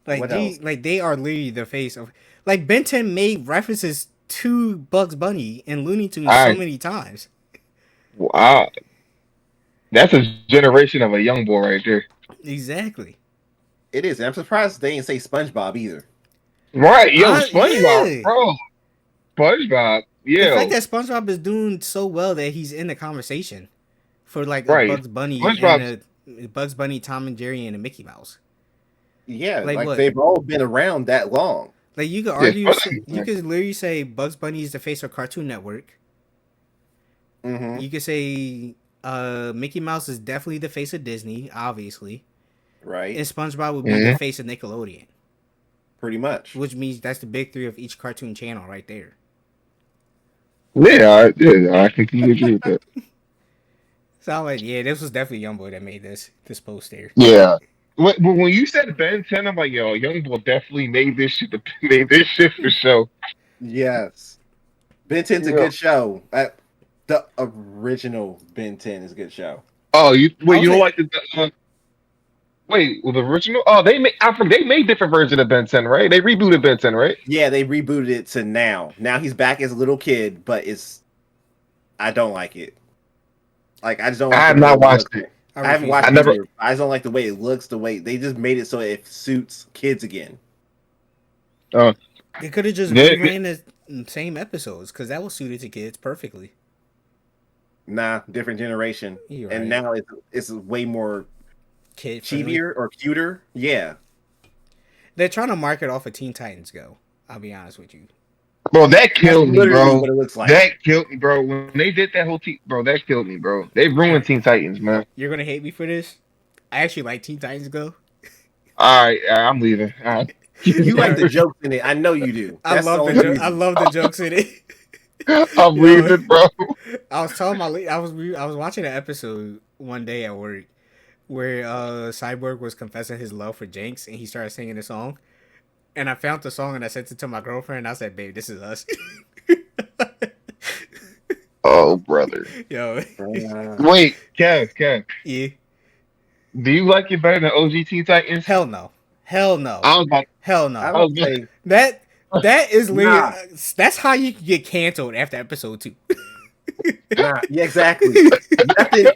like What else? they are literally the face of. Like Ben 10 made references to Bugs Bunny and Looney Tunes so I many times. wow, that's a generation of a young boy right there. Exactly. It is. And I'm surprised they didn't say SpongeBob either. Right, yo, SpongeBob, Yeah. bro, SpongeBob, The fact yo, that SpongeBob is doing so well that he's in the conversation for like a right, Bugs Bunny and SpongeBob. a Bugs Bunny, Tom and Jerry, and a Mickey Mouse. Yeah, Like like what? they've all been around that long. Like you could Yeah, argue, you SpongeBob. could literally say Bugs Bunny is the face of Cartoon Network. Hmm. You could say Mickey Mouse is definitely the face of Disney, obviously, and Right. SpongeBob would be the Mhm. face of Nickelodeon, Pretty much. which means that's the big three of each cartoon channel right there. Yeah, I completely agree with that. So I'm like, yeah, this was definitely YoungBoy that made this post there. Yeah. When you said Ben 10, I'm like, yo, Young Boy definitely made this shit. Made this shit for show. Yes. Ben 10's a Yeah. good show. The original Ben 10 is a good show. Oh, you I wait. was You don't like, like the wait? Was the original? Oh, they made. I forgot, they made different version of Ben 10, right? They rebooted Ben 10, right? Yeah, they rebooted it to now. Now he's back as a little kid, but it's I don't like it. Like I just don't I like the have way not it watched looks. it. I I haven't refuse to I watched watch never. it. either. I just don't like the way it looks. The way they just made it so it suits kids again. Uh, They could have just they, reran the same episodes because that was suited to kids perfectly. Nah, different generation, You're and right, now it's way more kid friendly. chibier or cuter. Yeah, They're trying to market off of Teen Titans Go. I'll be honest with you. bro, that that's killed me, literally bro. what it looks like. That killed me, bro. When they did that whole team, bro, that killed me, bro. They ruined Teen Titans, man. You're gonna hate me for this. I actually like Teen Titans Go. All right, I'm leaving. All right. You like Yeah, the jokes in it. I know you do. I That's the love the only I reason. love the jokes in it. I'm Yo, leaving, bro. I was telling my I was watching an episode one day at work where Cyborg was confessing his love for Jinx and he started singing a song. And I found the song and I sent it to my girlfriend and I said, "Babe, this is us." Oh, brother. Yo, Wait, Kev, yeah. do you like it better than OG Teen Titans? Hell no. Hell no. I was about, Hell I no. I was would about, say That that is literally nah, that's how you can get canceled after episode 2. nah. Yeah, exactly. Nothing.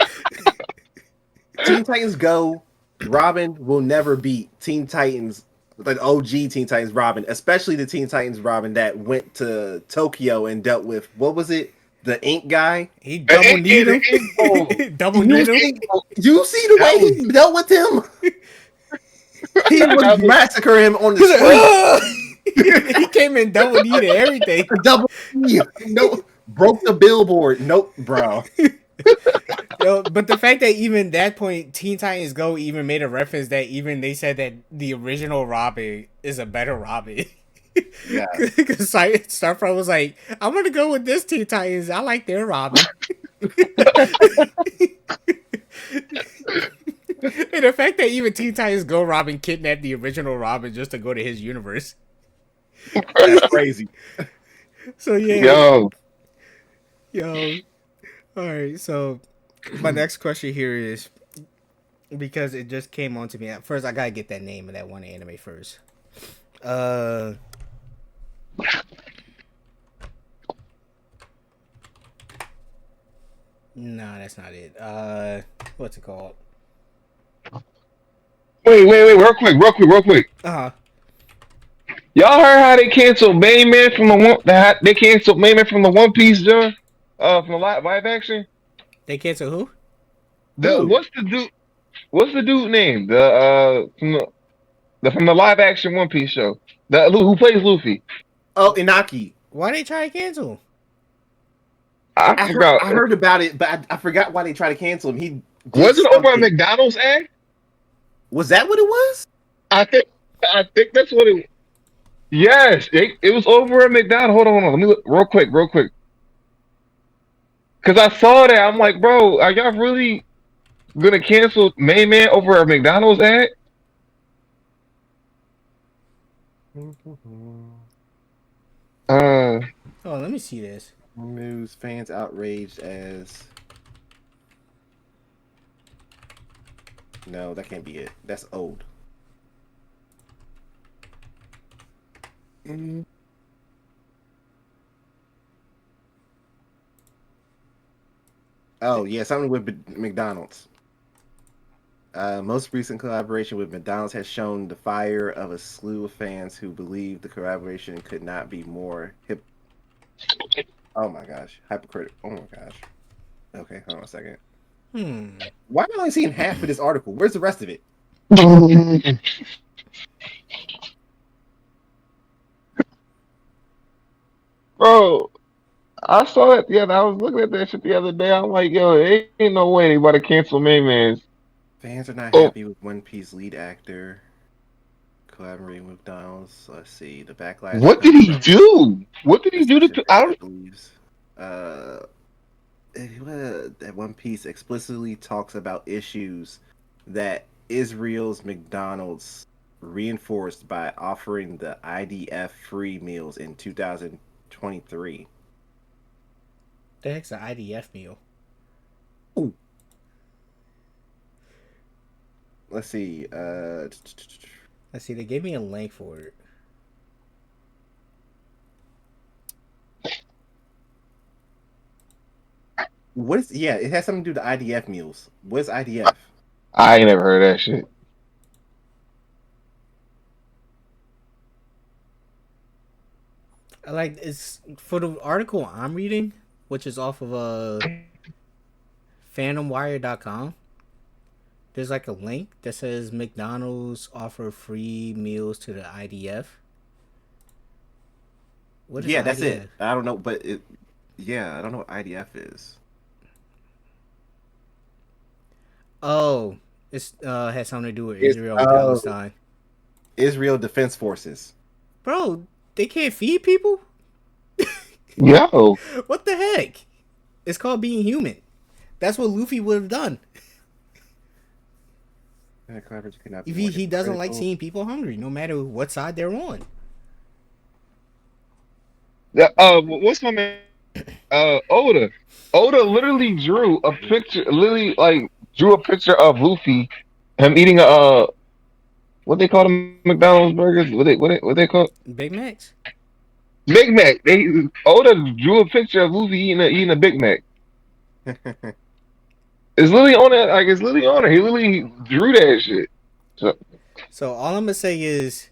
Teen Titans Go. Robin will never beat Teen Titans, like OG Teen Titans Robin, especially the Teen Titans Robin that went to Tokyo and dealt with what was it? The Ink guy. He double kneed him. bro. Double You kneed him. see, you see the That way was he dealt with him? He that would was massacre him on the He's like, street. "Ugh!" He came in double kneed and everything. Double E. No, broke the billboard. Nope, bro. Yo, but the fact that even that point, Teen Titans Go even made a reference that even they said that the original Robin is a better Robin. Yeah. Because Starfront was like, I'm gonna go with this Teen Titans. I like their Robin. And the fact that even Teen Titans Go Robin kidnapped the original Robin just to go to his universe. That's crazy. So yeah, yo. yo. All right, so my next question here is because it just came on to me. At first, I gotta get that name of that one anime first. Uh, no, that's not it. What's it called? Wait, real quick. Uh huh. Y'all heard how they canceled Main Man from the one? They canceled Main Man from the One Piece, John. From the live action. They cancel who? The Who? what's the dude name? From the live action One Piece show. The who plays Luffy. Oh, Inaki. Why they try to cancel? I forgot. I heard about it, but I forgot why they tried to cancel him. He did Was it over a something. McDonald's ad? Was that what it was? I think that's what it. Yes, it was over at McDonald's. Hold on. Let me look real quick. Cause I saw that. I'm like, bro, are y'all really gonna cancel Main Man over a McDonald's ad? Uh, Oh, let me see this. News fans outraged as no, that can't be it. That's old. Mm. Oh yeah, something with McDonald's. Most recent collaboration with McDonald's has shown the fire of a slew of fans who believe the collaboration could not be more hip. Oh my gosh, hypocritical. Oh my gosh. Okay, hold on a second. Hmm. Why am I only seeing half of this article? Where's the rest of it? bro, I saw that the other. I was looking at that shit the other day. I'm like, yo, ain't no way they about to cancel Mayman's. Fans are not Oh, happy with One Piece lead actor collaborating with McDonald's. Let's see. The backlash what did comes he from do? What did a he do to? section I don't. that believes uh, that One Piece explicitly talks about issues that Israel's McDonald's reinforced by offering the IDF free meals in 2023. The heck's an IDF meal? Ooh. Let's see. Let's see. They gave me a link for it. What is? Yeah, it has something to do with the IDF meals. What's IDF? I ain't never heard of that shit. Like it's for the article I'm reading, which is off of fandomwire.com. There's like a link that says McDonald's offer free meals to the IDF. What is Yeah, that's it. IDF? I don't know, but it. Yeah, I don't know what IDF is. Oh, it's has something to do with It's Israel and Palestine. Israel Defense Forces. Bro, they can't feed people? Yo, What the heck? It's called being human. That's what Luffy would have done. That collaboration could not be If more he doesn't like hypocritical. seeing people hungry, no matter what side they're on. what's my man? Oda. Oda literally drew a picture. Literally, like drew a picture of Luffy, him eating a what they call them McDonald's burgers. What they call Big Macs? Big Mac. They Oda drew a picture of Luffy eating a Big Mac. It's literally on it. Like it's literally on it. He literally drew that shit. So So all I'm gonna say is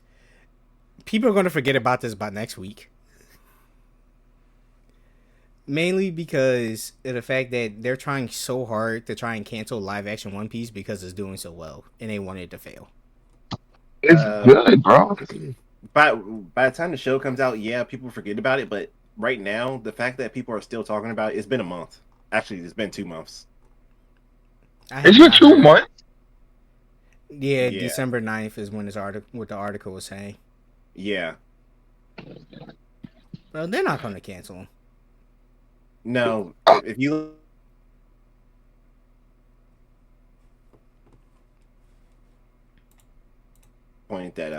people are gonna forget about this by next week. Mainly because of the fact that they're trying so hard to try and cancel live action One Piece because it's doing so well and they want it to fail. it's uh, good, bro. by the time the show comes out, yeah, people forget about it. But right now, the fact that people are still talking about it, it's been a month. Actually, it's been 2 months. I have It's been not two heard. months. Yeah, Yeah, December 9th is when this article what the article was saying. yeah. Well, they're not gonna cancel them. No, Uh, if you point that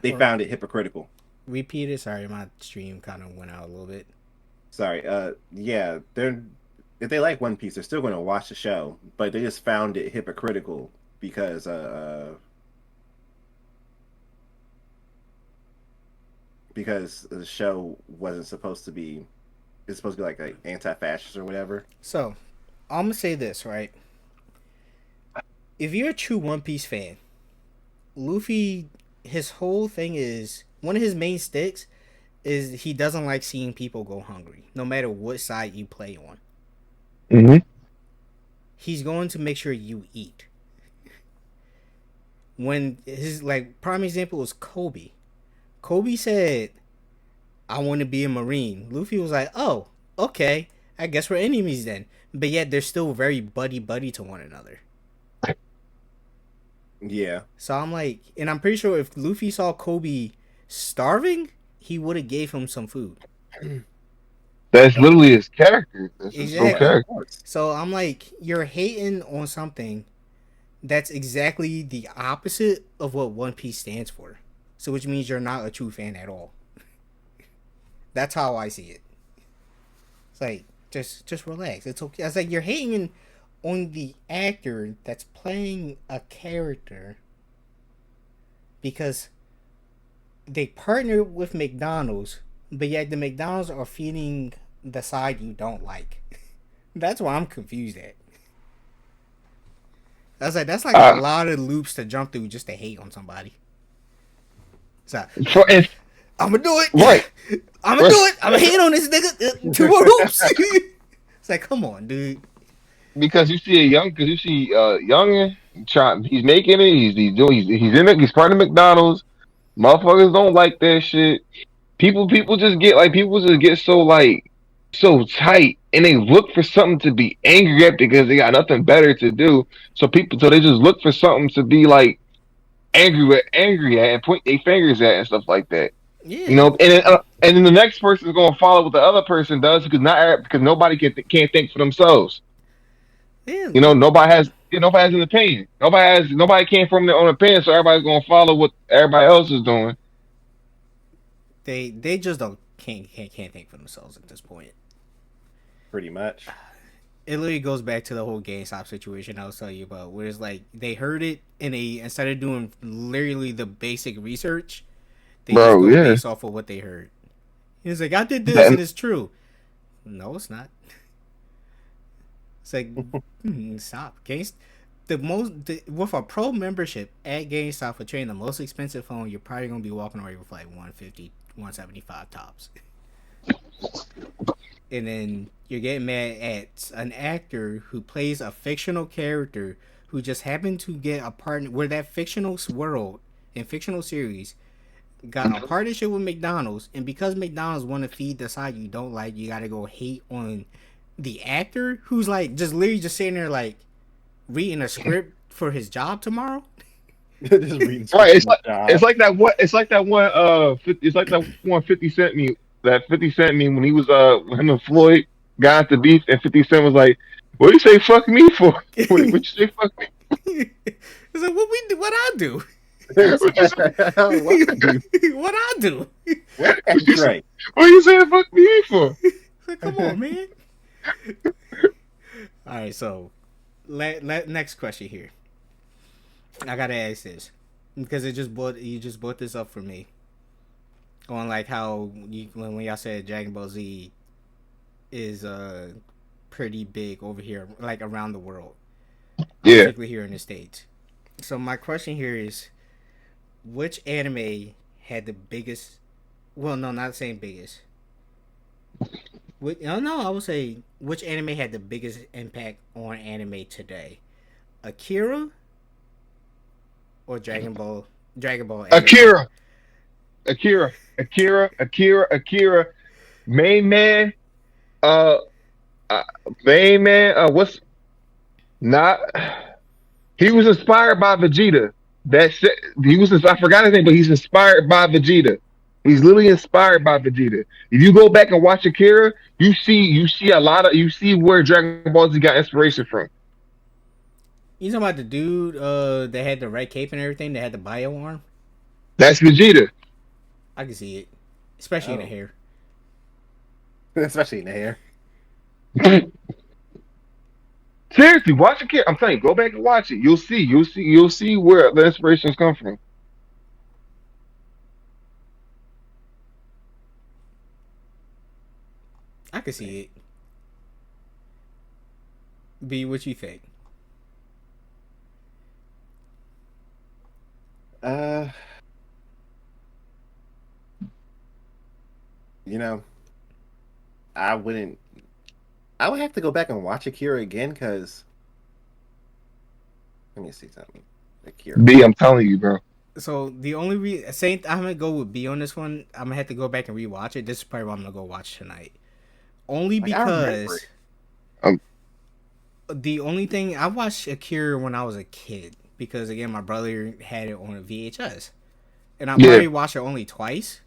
they Or found it hypocritical. repeat it. Sorry, my stream kind of went out a little bit. Sorry. Yeah, they're if they like One Piece, they're still going to watch the show, but they just found it hypocritical because because the show wasn't supposed to be. It's supposed to be like anti-fascist or whatever. So, I'm gonna say this right. If you're a true One Piece fan, Luffy, his whole thing is one of his main sticks is he doesn't like seeing people go hungry, no matter what side you play on. hmm He's going to make sure you eat. When his like prime example was Kobe. Kobe said, "I want to be a Marine." Luffy was like, "Oh, okay. I guess we're enemies then." But yet they're still very buddy buddy to one another. Yeah. So I'm like, and I'm pretty sure if Luffy saw Kobe starving, he would have gave him some food. That's Of literally his character. That's his whole yeah, of Exactly. character. course. So I'm like, you're hating on something that's exactly the opposite of what One Piece stands for. So which means you're not a true fan at all. That's how I see it. It's like just relax. It's okay. It's like you're hating on the actor that's playing a character because they partnered with McDonald's, but yet the McDonald's are feeding the side you don't like. That's why I'm confused at. That's like a Uh, lot of loops to jump through just to hate on somebody. So for if I'm gonna do right, it. I'm gonna do right, it. I'm gonna hate on this nigga. Two more hoops. It's like, come on, dude. because you see youngin trying, he's making it, he's doing, he's in it, he's part of McDonald's. Motherfuckers don't like that shit. People just get like people just get so like so tight and they look for something to be angry at because they got nothing better to do. So they just look for something to be like angry at and point their fingers at and stuff like that. You Yeah, know, and then the next person is going to follow what the other person does because nobody can't think for themselves. yeah. You know, nobody has an opinion. Nobody came from their own opinion, so everybody's going to follow what everybody else is doing. They just don't can't think for themselves at this point. Pretty much. It literally goes back to the whole GameStop situation I was telling you about, where it's like they heard it and they instead of doing literally the basic research, they just Bro, go yeah. based off of what they heard. He's like, I did this and it's true. No, it's not. It's like, stop. With a pro membership at GameStop for trading the most expensive phone, you're probably gonna be walking away with like 150, 175 tops. And then you're getting mad at an actor who plays a fictional character who just happened to get a partner where that fictional world and fictional series got a partnership with McDonald's, and because McDonald's want to feed the side you don't like, you gotta go hate on the actor who's like just literally just sitting there like reading a script for his job tomorrow. Just reading Right, scripts on the job. it's like that one 50 Cent me that 50 Cent me when he was when him and Floyd got into beef and 50 Cent was like, "What you say fuck me for? What you say fuck me? It's like what we do, what I do, What you say? What I do? what I do. What What you that's say? right. What you saying fuck me for?" It's like, come on, man. All right, so next question here. I gotta ask this because you just brought this up for me on like how when y'all said Dragon Ball Z is pretty big over here, like around the world, Yeah, particularly here in the States. So my question here is, which anime had the biggest? Well, no, not saying biggest. No, I would say which anime had the biggest impact on anime today? Akira or Dragon Ball? Dragon Ball anime. Akira, Akira, main man, uh, uh main man, what's not? He was inspired by Vegeta. That's it. I forgot his name, but he's inspired by Vegeta. He's literally inspired by Vegeta. If you go back and watch Akira, you see a lot of you see where Dragon Ball Z got inspiration from. You talking about the dude that had the red cape and everything that had the bio arm? That's Vegeta. I can see it, especially in the Oh, hair. especially in the hair. Seriously, watch Akira. I'm telling you, go back and watch it. You'll see where the inspirations come from. I can see it. B, what you think? Uh, you know, I wouldn't. I would have to go back and watch Akira again because let me see something. Akira. B, I'm telling you, bro. So the only Saint, I'm gonna go with B on this one. I'm gonna have to go back and rewatch it. This is probably what I'm gonna go watch tonight. Only Like I remember because it. Um, the only thing I watched Akira when I was a kid because again my brother had it on a VHS and I yeah, probably watched it only twice.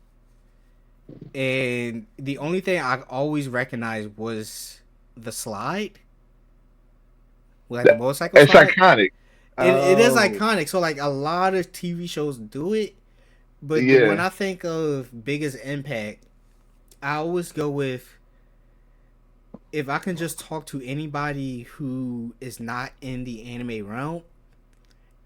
And the only thing I always recognized was the slide, like the motorcycle it's slide. iconic. It is Oh, iconic. So like a lot of TV shows do it, but when Yeah, I think of biggest impact, I always go with if I can just talk to anybody who is not in the anime realm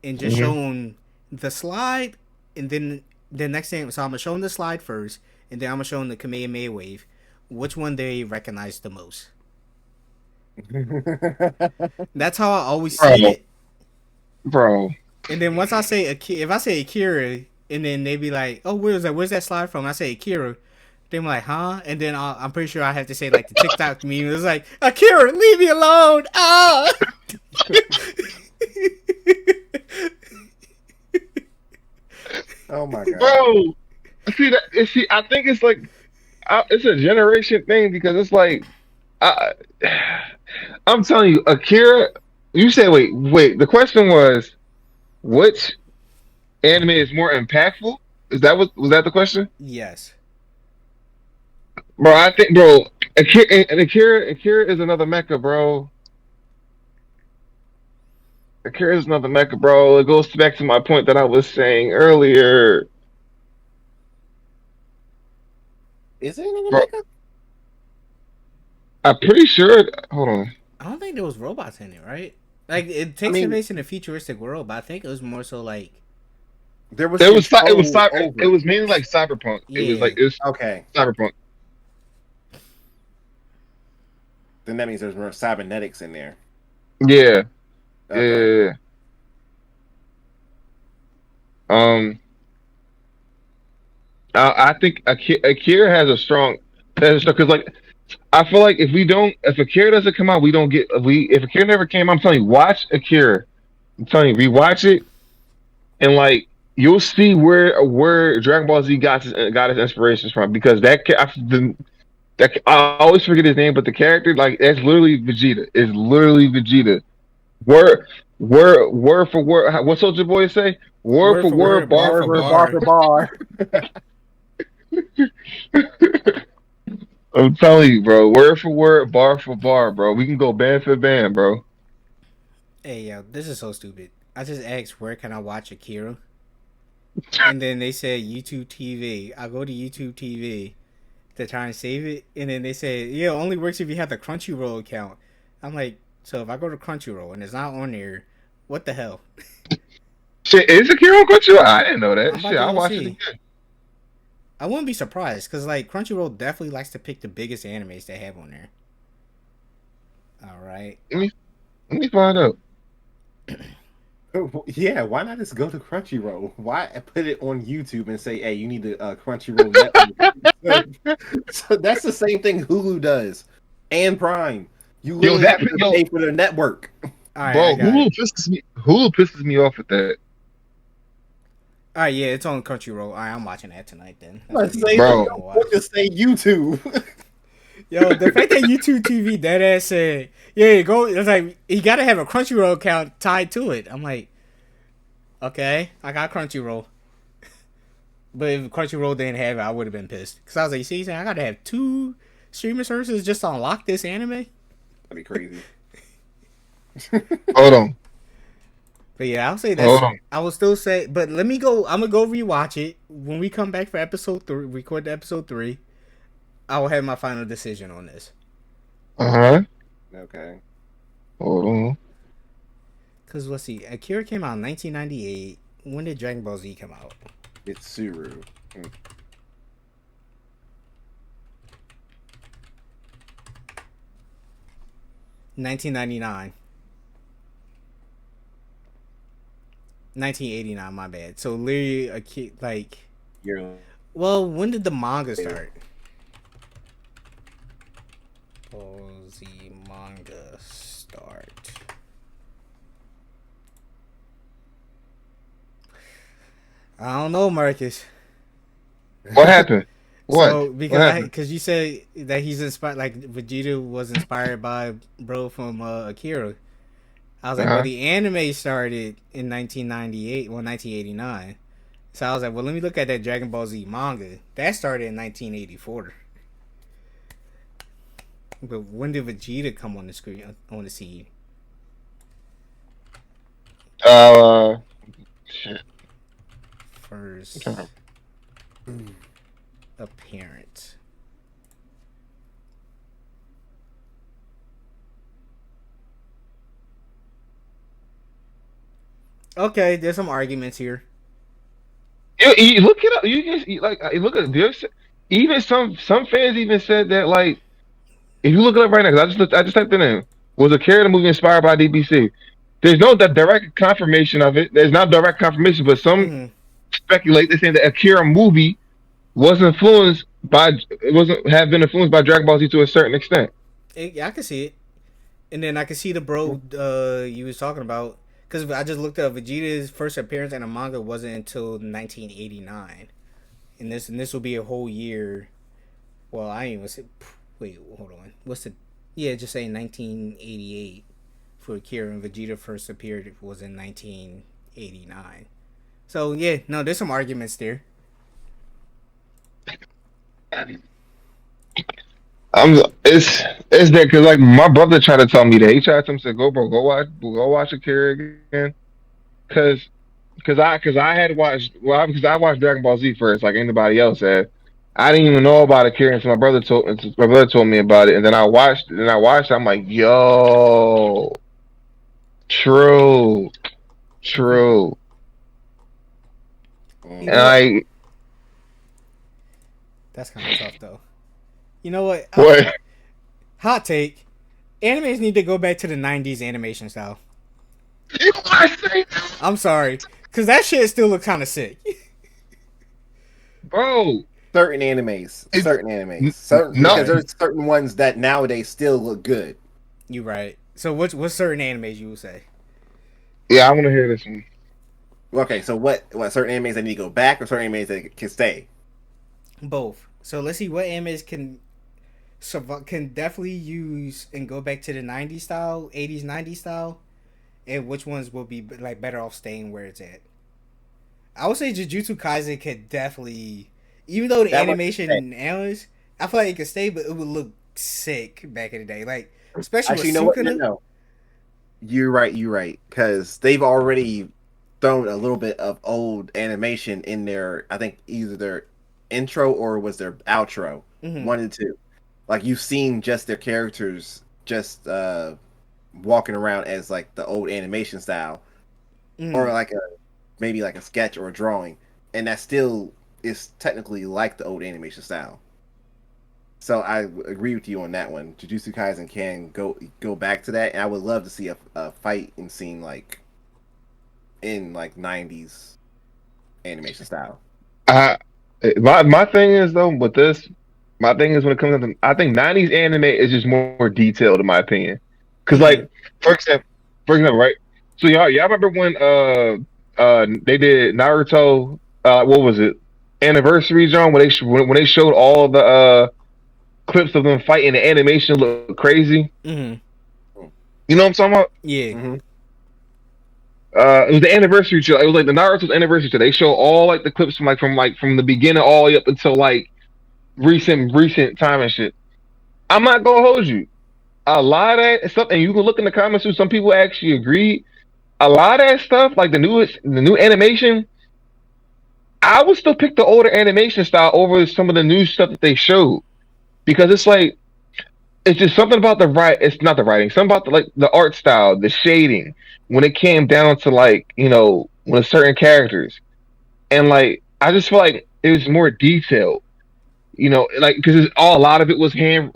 and just show Hmm. them the slide, and then the next thing, so I'm gonna show them the slide first, and then I'm gonna show them the Kamehameha wave. Which one they recognize the most? That's how I always see Bro, it. bro, And then once I say if I say Akira, and then they be like, "Oh, where's that? Where's that slide from?" I say Akira. They're like, "Huh?" And then I'm pretty sure I have to say like the TikTok meme. It's like, "Akira, leave me alone!" Ah. Oh my god. bro. See that? See, I think it's like it's a generation thing because it's like I, I'm telling you, Akira. You said wait. The question was which anime is more impactful? Is that what was that the question? Yes. Bro, I think, bro, Akira is another mecha, bro. Akira is another mecha, bro. It goes back to my point that I was saying earlier, Is it in the bro. makeup? I'm pretty sure. Hold on. I don't think there was robots in it, right? Like it I takes mean, place in a futuristic world, but I think it was more so like, there was It was control over it it. was mainly like cyberpunk. yeah. It was Okay. cyberpunk. Then that means there's more cybernetics in there. Yeah, yeah, Okay. yeah, yeah. Um, I think Akira has a strong because like I feel like if Akira doesn't come out, we don't get we if Akira never came, I'm telling you, watch Akira. I'm telling you, rewatch it and like you'll see where Dragon Ball Z got his inspirations from because I always forget his name, but the character like that's literally Vegeta. It's literally Vegeta. Word word for word. What Soldier Boy say? Word Word for for word, word, bar bar Bar for for for bar. bar bar. for bar. I'm telling you, bro. Word for word, bar for bar, bro. We can go band for band, bro. Hey, yo, this is so stupid. I just asked where can I watch Akira, and then they said YouTube TV. I go to YouTube TV to try and save it, and then they say, yeah, it only works if you have the Crunchyroll account. I'm like, so if I go to Crunchyroll and it's not on there, what the hell? Shit, is Akira on Crunchyroll? I didn't know I'm that. about Shit, to I'll go watch it see. again. I wouldn't be surprised because like Crunchyroll definitely likes to pick the biggest animes they have on there. All right. Let me let me find out. Yeah, why not just go to Crunchyroll? Why put it on YouTube and say, "Hey, you need the Crunchyroll network"? So that's the same thing Hulu does, and Prime. You Yo, literally that have to yo, pay for their network. All right, I bro, got it. Hulu pisses me off with that, All right, yeah, it's on Crunchyroll. All right, I'm watching that tonight. Then that's I gonna be the say, first don't thing bro. I'm gonna watch. just say YouTube. Yo, the fact that YouTube TV dead ass said, yeah, go. It's like you gotta have a Crunchyroll account tied to it. I'm like, okay, I got Crunchyroll, but if Crunchyroll didn't have it, I would have been pissed because I was like, see, I gotta have two streaming services just to unlock this anime. That'd be crazy. Hold on, But yeah, I'll say hold that's. on. I will still say, but let me go. I'm gonna go rewatch it when we come back for episode 3. Record the episode 3. I will have my final decision on this. Uh huh. Okay, Hold on. Cause let's see, Akira came out in 1998. When did Dragon Ball Z come out? it's Suru. 1999. 1989. My bad. So literally, like, Year well, when did the manga later. start? Ball Z manga start. I don't know, Marcus. What happened? What? So What happened? because you said that he's inspired, like Vegeta was inspired by bro from Akira. I was Uh like, well, huh. the anime started in 1998, well, 1989. So I was like, well, let me look at that Dragon Ball Z manga. That started in 1984. But when did Vegeta come on the screen on the scene? Uh, shit. I'm trying First appearance. Okay, there's some arguments here. You look it up. You just like look at this. Even some fans even said that like if you look it up right now, because I just typed it in. Was a character movie inspired by DBC? There's no direct confirmation of it. There's not direct confirmation, but some Hmm. speculate. They're saying the Akira movie was influenced by it wasn't have been influenced by Dragon Ball Z to a certain extent. Yeah, I can see it. And then I can see the bro you was talking about because I just looked up Vegeta's first appearance in a manga wasn't until 1989, and this will be a whole year. Well, I ain't even say. Wait, hold on. What's the? Yeah, just say 1988 for Akira and Vegeta first appeared was in 1989. So yeah, no, there's some arguments there. I'm it's that because like my brother tried to tell me that he tried to say go bro go watch Akira again because because I had watched because I watched Dragon Ball Z first like anybody else had. I didn't even know about Akira until my brother told me about it, and then I watched. I'm like, yo, true, true, You and know Mhm. what? I That's kind of tough though. You know what? what Hot take. Animes need to go back to the 90s animation style. you I say, I'm sorry. Because that shit still look kind of sick. bro? It, certain animes, certain no, because there's certain ones that nowadays still look good. You right. So what's certain animes you would say? yeah, I want to hear this one. Okay, so what certain animes that need to go back or certain animes that can stay? Both. So let's see what animes can definitely use and go back to the 90s style, 80s, 90s style, and which ones will be like better off staying where it's at. I would say Jujutsu Kaisen could definitely, even though the That one. animation now is, I feel like it could stay, but it would look sick back in the day. Like especially with Actually, you know what? No, Sukuna. no. You're right. You're right. Because they've already thrown a little bit of old animation in their. I think either their intro or was their outro. Mm-hmm. One and two. Like you've seen just their characters just walking around as like the old animation style, or Mm-hmm. like a maybe like a sketch or a drawing, and that still is technically like the old animation style. So I agree with you on that one. Jujutsu Kaisen can go back to that, and I would love to see a fight and scene like in like '90s animation style. I my thing is though with this, my thing is when it comes to I think '90s anime is just more detailed in my opinion. Because Mm-hmm. like for example, right? So y'all remember when they did Naruto what was it anniversary John when when they showed all the clips of them fighting the animation looked crazy. Mm-hmm. You know what I'm talking about? Yeah. Mm-hmm. It was the anniversary show. It was like the Naruto's anniversary show. They show all like the clips from the beginning all the way up until like recent time and shit. I'm not gonna hold you. A lot of that stuff, and you can look in the comments too. Some people actually agree. A lot of that stuff, like the new animation, I would still pick the older animation style over some of the new stuff that they showed because it's like it's just something about the right. It's not the writing. Something about the like the art style, the shading. When it came down to like when certain characters and like I just feel like it was more detailed. Like because a lot of it was hand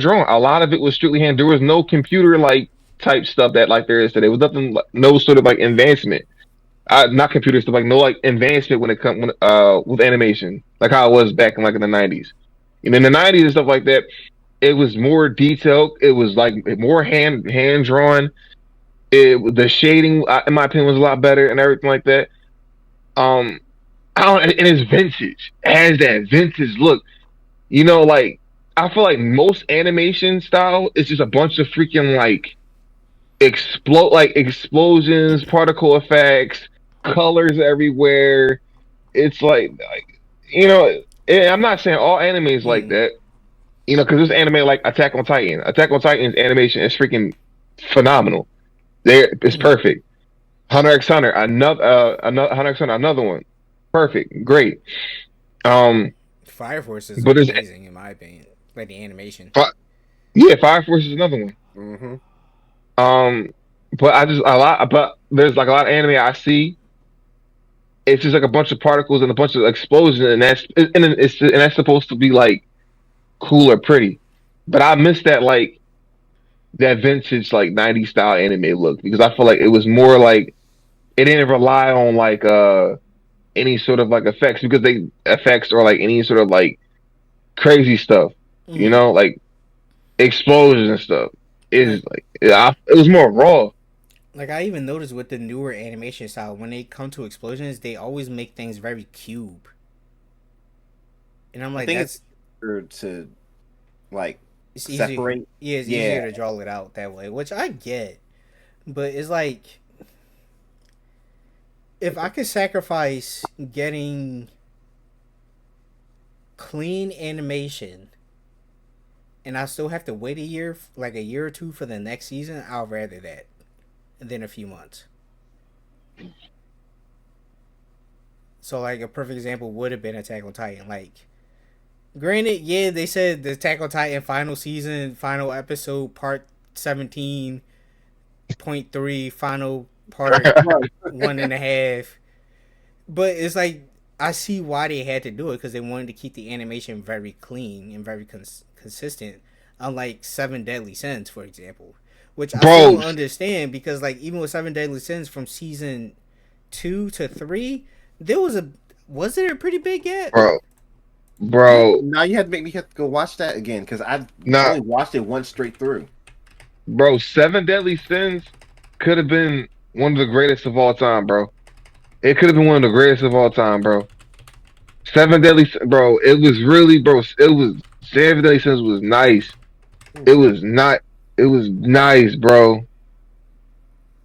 drawn. A lot of it was strictly hand. There was no computer like type stuff that like there is today. There was nothing, no sort of like advancement. Not computer stuff, like no like advancement when it comes with animation, like how it was back in like in the '90s. And in the '90s and stuff like that, it was more detailed. It was like more hand drawn. The shading, in my opinion, was a lot better and everything like that. Um, I don't, and it's vintage. It has that vintage look. Like I feel like most animation style is just a bunch of freaking like explosions, particle effects, colors everywhere. It's I'm not saying all anime is like Mm-hmm. that. Because this anime like Attack on Titan. Attack on Titan's animation is freaking phenomenal. It's Mm-hmm. perfect. Hunter x Hunter, another Hunter x Hunter, another one. Perfect, great. Um, Fire Force is but there's amazing in my opinion. Like the animation. yeah, Fire Force is another one. Mm-hmm. Um, but I just a lot. But there's like a lot of anime I see. It's just like a bunch of particles and a bunch of explosions, and that's supposed to be like cool or pretty. But I miss that like that vintage like '90s style anime look because I feel like it was more like it didn't rely on like any sort of like effects because they effects or like any sort of like crazy stuff, you Mm. know, like explosions and stuff. It's Like like it was more raw, I even noticed with the newer animation style, when they come to explosions, they always make things very cube, and I'm I like, think it's that's easier to like it's easy. separate. Yeah, it's easier Yeah, to draw it out that way, which I get. But it's like if I could sacrifice getting clean animation and I still have to wait a year, like a year or two for the next season, I'd rather that than a few months. So like a perfect example would have been Attack on Titan. Like, granted, yeah, they said the Attack on Titan final season, final episode, part 17.3, final part right. 1.5. But it's like I see why they had to do it because they wanted to keep the animation very clean and very consistent. Unlike Seven Deadly Sins, for example, which I still bro, don't understand because like even with Seven Deadly Sins from season 2 to 3, there was there a pretty big gap? bro, You bro. now you have to make me have to go watch that again because I Not only watched it once straight through. bro. Seven Deadly Sins could have been one of the greatest of all time, bro. It could have been one of the greatest of all time, bro. Bro. It was really, bro. It was Seven Deadly Sins was nice. It was not. It was nice, bro.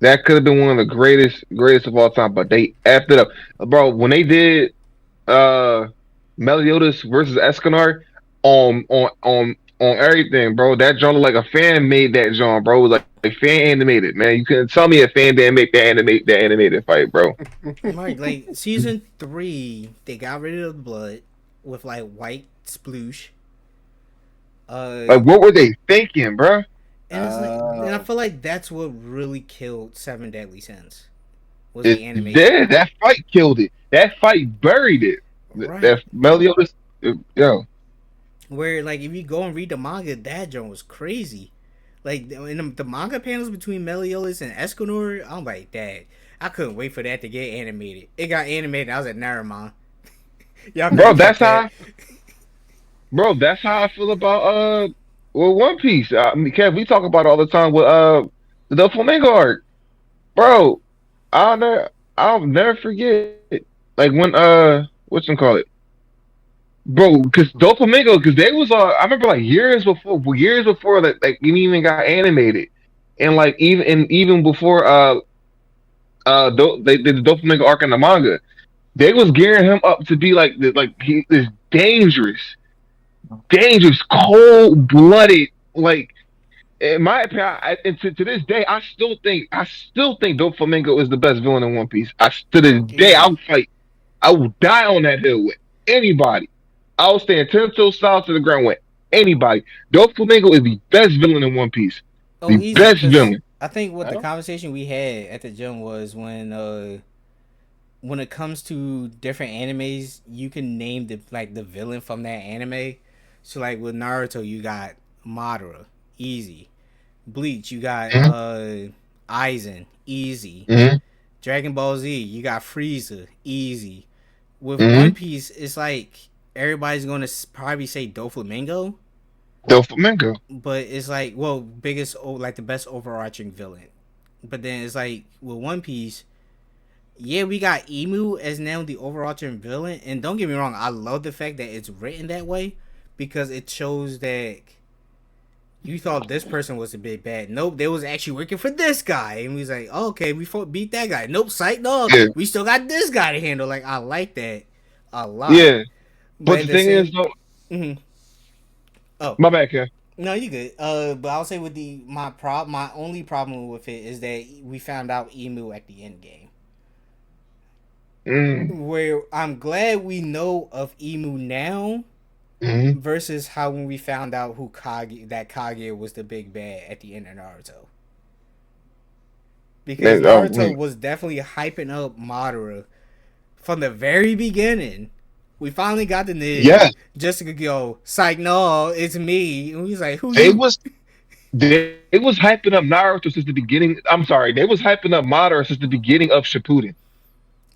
That could have been one of the greatest of all time, but they effed it up, bro. When they did uh Meliodas versus Escanar on everything, bro. That John looked like a fan made that John, bro. It was like fan animated, man. You couldn't tell me a fan didn't make that animated fight, bro. Like season 3, they got rid of the blood with like white sploosh. Like, Uh, what were they thinking, bro? and it's like, and I Uh, feel like that's what really killed Seven Deadly Sins was the animation. There, that fight killed it. That fight buried it. Right. That Meliodas, yo, Where like if you go and read the manga, that joint was crazy. Like in the manga panels between Meliodas and Escanor, I'm like, Dad, I couldn't wait for that to get animated. It got animated. I was like, never mind. Y'all could bro. have kept that. That's how I feel about well, One Piece. I mean, Kev, we talk about it all the time with the Flamingo arc, bro. I'll never I'll never forget. Like when what's them call it, bro? Because Doflamingo, because they was I remember like years before that like it even got animated, and like even before they did the Doflamingo arc in the manga, they was gearing him up to be like he is dangerous, cold blooded. Like in my opinion, and to this day, I still think Doflamingo is the best villain in One Piece. To this day, Easy. I will die on that hill with anybody. I will stand 10 toes south to the ground with anybody. Doflamingo is the best villain in One Piece. Oh, The easy. best Because villain. I think what the well, conversation we had at the gym was when it comes to different animes, you can name the villain from that anime. So like with Naruto, you got Madara, easy. Bleach, you got Mm-hmm, Aizen, easy. mm-hmm, Dragon Ball Z, you got Frieza, easy. With One mm-hmm. Piece, it's like everybody's gonna probably say Doflamingo, Doflamingo. but it's like well, biggest like the best overarching villain. But then it's like with One Piece, yeah, we got Emu as now the overarching villain, and don't get me wrong, I love the fact that it's written that way because it shows that you thought this person was a bit bad. Nope, they was actually working for this guy, and we was like, oh, okay, we beat that guy. Nope, psych, no, Yeah, we still got this guy to handle. Like I like that a lot, yeah. but But at the the thing is, same, though, mm-hmm. Oh my bad, Kev. no, you good. But I'll say with my only problem with it is that we found out Emu at the end game. Mm, Where I'm glad we know of Emu now mm-hmm. versus how when we found out, who Kage was the big bad at the end of Naruto. because Man, Naruto was definitely hyping up Madara from the very beginning. We finally got the nigga. yes, Jessica go, psych, no, it's me. And he's like, who they you? was they was hyping up Naruto since the beginning. I'm sorry, they was hyping up Madara since the beginning of Shippuden.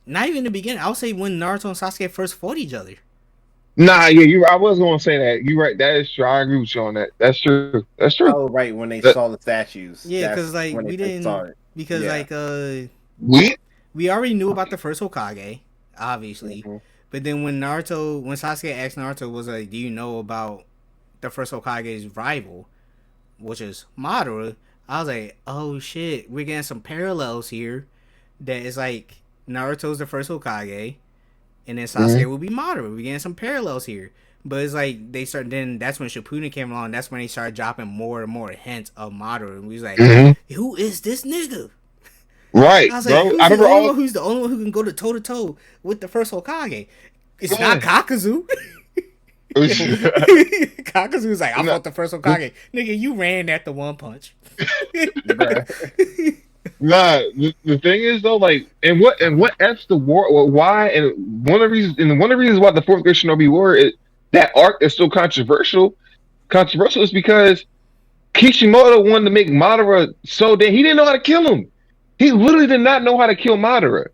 Not even the beginning. I would say when Naruto and Sasuke first fought each other. Nah, yeah, you. I was gonna say that. You right. That is true. I agree with you on that. That's true. That's true. Oh, right. When they That saw the statues, Yeah, because that's like when they we first saw didn't, it. because Yeah. like we. we already knew about the first Hokage, obviously. Hmm. But then when Sasuke asked Naruto, was like, "Do you know about the first Hokage's rival, which is Madara?" I was like, "Oh shit, we're getting some parallels here. That is like Naruto's the first Hokage, and then Sasuke Mhm. will be Madara. We're getting some parallels here." But it's like they start. Then that's when Shippuden came along. That's when they started dropping more and more hints of Madara, and we was like, Mhm. "Who is this nigga?" Right, I was like, bro. who's I the remember only all. one who's the only one who can go to toe with the first Hokage? It's not Yeah. Kakazu. Kakazu's like, I Nah, fought the first Hokage. Nigga, you ran at the one punch. Bruh. nah, the thing is though, like, and what F's the war? Well, why? And one of the reasons why the fourth grade Shinobi War is that arc is so controversial. Controversial is because Kishimoto wanted to make Madara so that he didn't know how to kill him. He literally did not know how to kill Madara.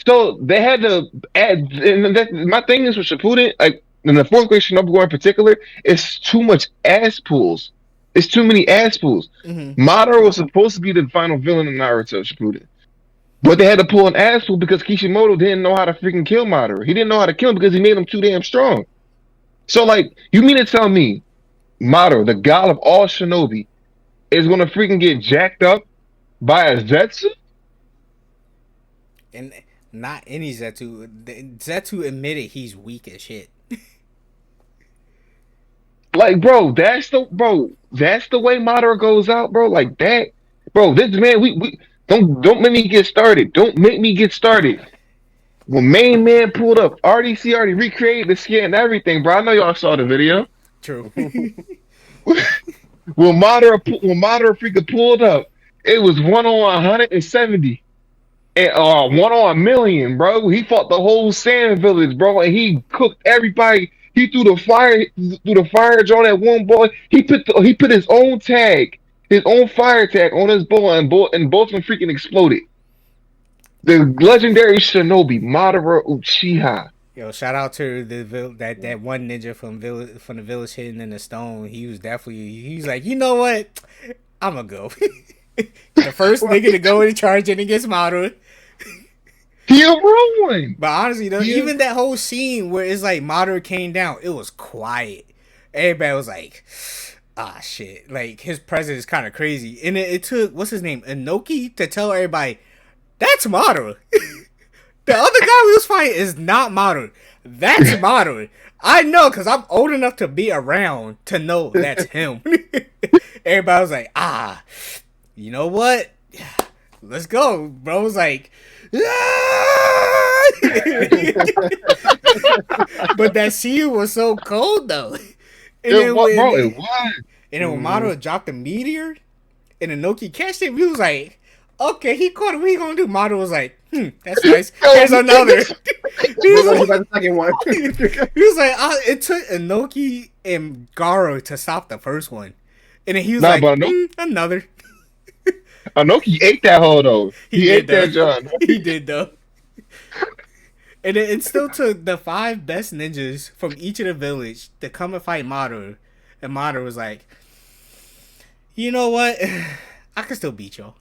So they had to add. And my thing is with Shippuden, like in the fourth grade Shinobi War in particular, it's too much ass pulls. It's too many ass pulls. Hmm. Madara was supposed to be the final villain in Naruto Shippuden, but they had to pull an ass pull because Kishimoto didn't know how to freaking kill Madara. He didn't know how to kill him because he made him too damn strong. So like, you mean to tell me Madara, the god of all Shinobi, is gonna freaking get jacked up by a Zetsu? And not any Zetsu. Zetsu admitted he's weak as shit. Like, that's the way Madara goes out, bro. Like that, bro. This man, we don't make me get started. Don't make me get started. When main man pulled up, RDC already recreated the skin and everything, bro. I know y'all saw the video. True. When Madara freaking pulled up, it was 1 on 170 and 1 on 1,000,000, bro. He fought the whole Sand Village, bro, and he cooked everybody. He threw the fire on that one boy. He put his own fire tag on his bow, and both of them freaking exploded. The legendary Shinobi Madara Uchiha. Yo, shout out to that one ninja from the village hidden in the stone. He was like, you know what? I'ma go. The first nigga to go and charge in against Madara. He a real one. But honestly, though, He a, even that whole scene where it's like Madara came down, it was quiet. Everybody was like, ah, shit. Like, his presence is kind of crazy. And it took, what's his name, Inoki, to tell everybody, that's Madara. The other guy we was fighting is not Madara. That's Madara. I know, because I'm old enough to be around to know that's him. Everybody was like, ah, you know what? Let's go. Bro was like, "Ah!" But that scene was so cold though. And it then was, when bro. It was. Madara dropped the meteor and Inoki catched him, he was like, okay, he caught it. What he gonna do? Madara was like, that's nice. Here's another. he We're was gonna like, about the second one. he was like, it took Inoki and Garo to stop the first one. And then he was Nah, like, but another. I know he ate that hoe though. He He did ate though. that John. He did though. And it still took the 5 best ninjas from each of the village to come and fight Madara. And Madara was like, you know what? I can still beat y'all.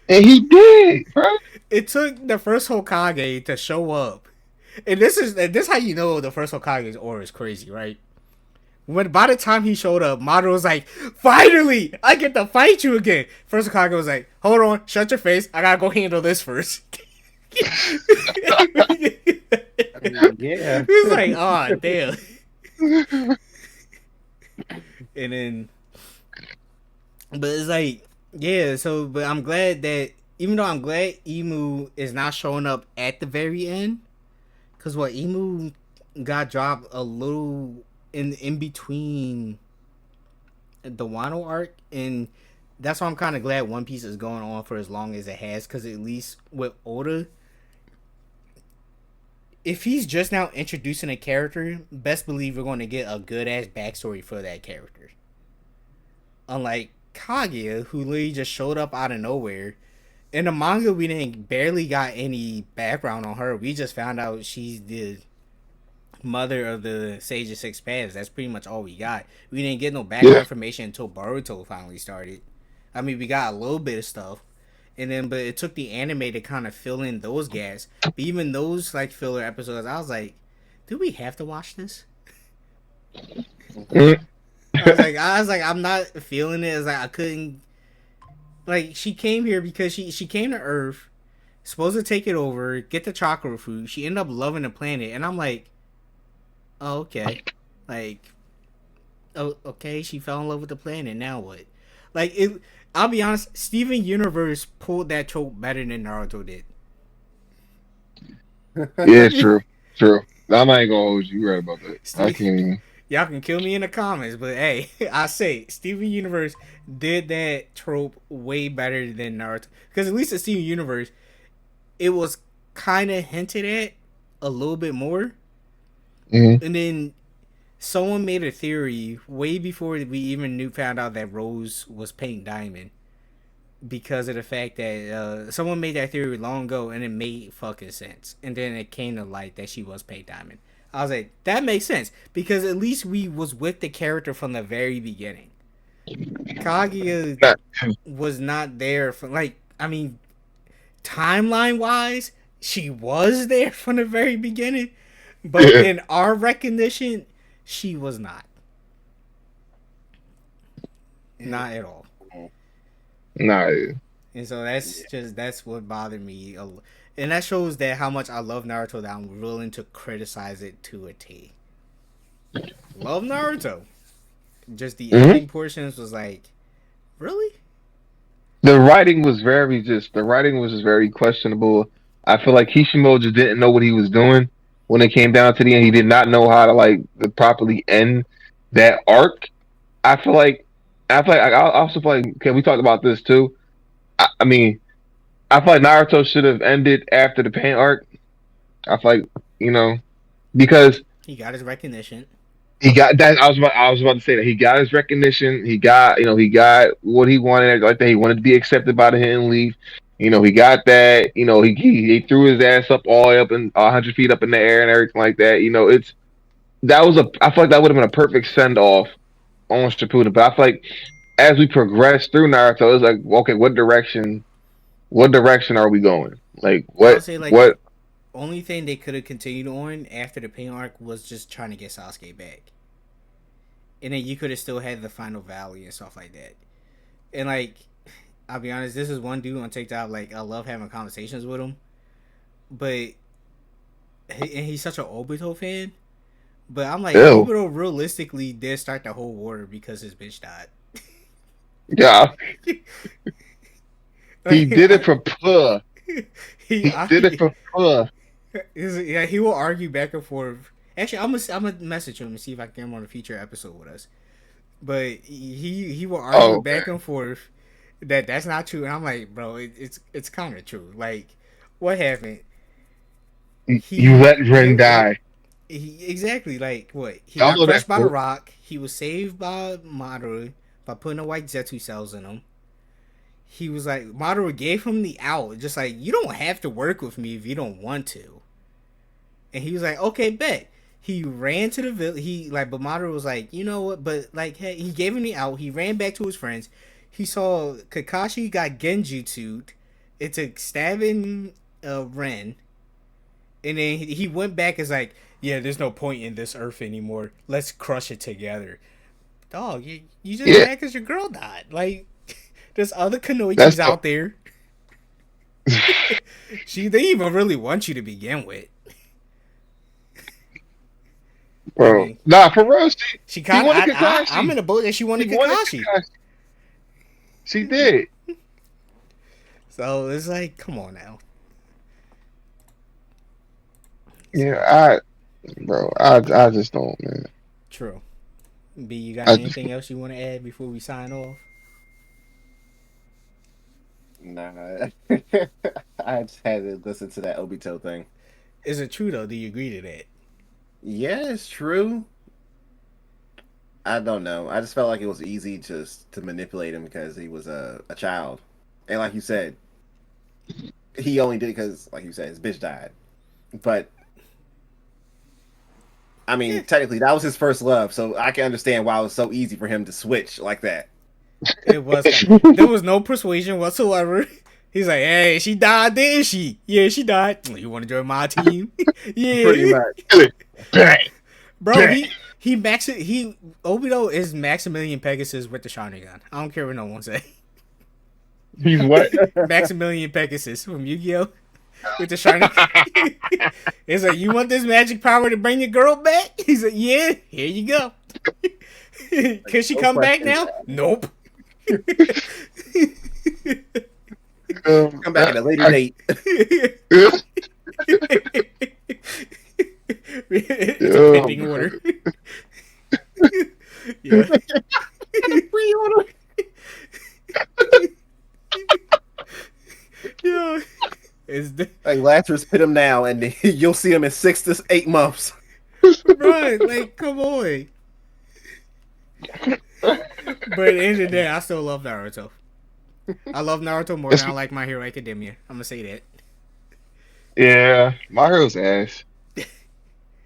And he did, bro. It took the first Hokage to show up. And this how you know the first Hokage's aura is crazy, right? When by the time he showed up, Madara was like, finally, I get to fight you again. First Hokage was like, hold on, shut your face. I gotta go handle this first. Yeah. He was like, oh damn. And then but it's like, yeah, so but I'm glad that even though I'm glad Emu is not showing up at the very end, because what Emu got dropped a little in between the Wano arc and that's why I'm kind of glad One Piece is going on for as long as it has, because at least with Oda, if he's just now introducing a character, best believe we're going to get a good ass backstory for that character. Unlike Kaguya, who literally just showed up out of nowhere. In the manga, we didn't barely got any background on her. We just found out she's the mother of the Sage of Six Paths. That's pretty much all we got. We didn't get no background Yeah, information until Boruto finally started. I mean, we got a little bit of stuff, and then but it took the anime to kind of fill in those gaps. But even those like filler episodes, I was like, do we have to watch this? mhm. I was like, I'm not feeling it. It's like I couldn't. Like she came here because she came to Earth, supposed to take it over, get the chakra fruit. She ended up loving the planet, and I'm like, oh okay, like oh okay, she fell in love with the planet. Now what? Like it. I'll be honest, Steven Universe pulled that trope better than Naruto did. Yeah, true, true. I'm not even gonna hold you. You're right about that. I Steve, can't even. y'all can kill me in the comments, but hey, I say Steven Universe did that trope way better than Naruto. Because at least in Steven Universe, it was kind of hinted at a little bit more, Mhm. and then someone made a theory way before we even knew found out that Rose was Pink Diamond because of the fact that someone made that theory long ago and it made fucking sense, and then it came to light that she was Pink Diamond. I was like, that makes sense because at least we was with the character from the very beginning. Kaguya Not, was not there for like, I mean, timeline wise, she was there from the very beginning, but yeah, in our recognition, she was not. Not at all. nah. Yeah. And so that's what bothered me, and that shows that how much I love Naruto that I'm willing to criticize it to a T. Love Naruto, just the Mhm. ending portions was like, really? The writing was just very questionable. I feel like Kishimoto just didn't know what he was doing when it came down to the end. He did not know how to like to properly end that arc. I feel like I also feel like okay, we talked about this too. I mean, I feel like Naruto should have ended after the pain arc. I feel like you know because He got his recognition. he got that. I was about to say that he got his recognition. He got he got what he wanted. Like that, he wanted to be accepted by the Hidden Leaf. He got that. He threw his ass up all the way up and 100 feet up in the air and everything like that. It's that was a. I feel like that would have been a perfect send off on Shippuden. But I feel like as we progress through Naruto, it's like okay, what direction? What direction are we going? Like I would say like what? only thing they could have continued on after the pain arc was just trying to get Sasuke back, and then you could have still had the final valley and stuff like that. And like, I'll be honest, this is one dude on TikTok. Like, I love having conversations with him, but and he's such an Obito fan. But I'm like, Ew. Obito realistically did start the whole war because his bitch died. Yeah, he Like, did it for puh. he, He did it for puh. yeah, he will argue back and forth. Actually, I'm gonna message him and see if I can get him on a future episode with us. But he will argue Oh back and forth that that's not true, and I'm like, bro, it's kind of true. Like, what happened? You He let Ren die. he exactly like what he Y'all got know that crushed by the quote? rock. He was saved by Madara by putting the white Zetsu cells in him. He was like Madara gave him the out, just like you don't have to work with me if you don't want to. And he was like, okay, bet. He ran to the village. He like, but Madara was like, you know what? But like, hey, he gave him the out. He ran back to his friends. He saw Kakashi got genjutsu'd. It's a stabbing Ren, and then he went back as like, yeah, there's no point in this earth anymore. Let's crush it together. Dog, you just Yeah, mad because your girl died. Like, there's other that's Kanoichis out there. They didn't even really want you to begin with. I bro. mean, Nah, for real. She she she kind of, wanted I'm Kakashi. in a boat that she She wanted wanted Kakashi. Kakashi. She did. So it's like, come on now. Yeah, So bro, I just don't, man. true. B, you got I just anything else you want to add before we sign off? Nah, I just had to listen to that Obito thing. Is it true though? Do you agree to that? Yeah, it's true. I don't know. I just felt like it was easy just to manipulate him because he was a child, and like you said, he only did it because, like you said, his bitch died. But I Yeah, mean, technically, that was his first love, so I can understand why it was so easy for him to switch like that. it was. There was no persuasion whatsoever. He's like, "Hey, she died, didn't she? Yeah, she died. You want to join my team? Pretty Yeah, much. Bang, bro. bang. He Obito is Maximilian Pegasus with the Sharingan. I don't care what no one say. He's what? Maximilian Pegasus from Yu-Gi-Oh with the Sharingan. It's like, you want this magic power to bring your girl back? He's like, yeah, here you go. Like, Can she no come back questions now? Nope. come back at a later I, date. It's a oh, pending man. order. Yeah. Pre-order. Yeah. It's the, Like Lazarus pit him now, and you'll see him in 6 to 8 months. bro, like, come on. But at the end of the day, I still love Naruto. I love Naruto more than It's, I like My Hero Academia. I'm gonna say that. yeah, my hero's ass.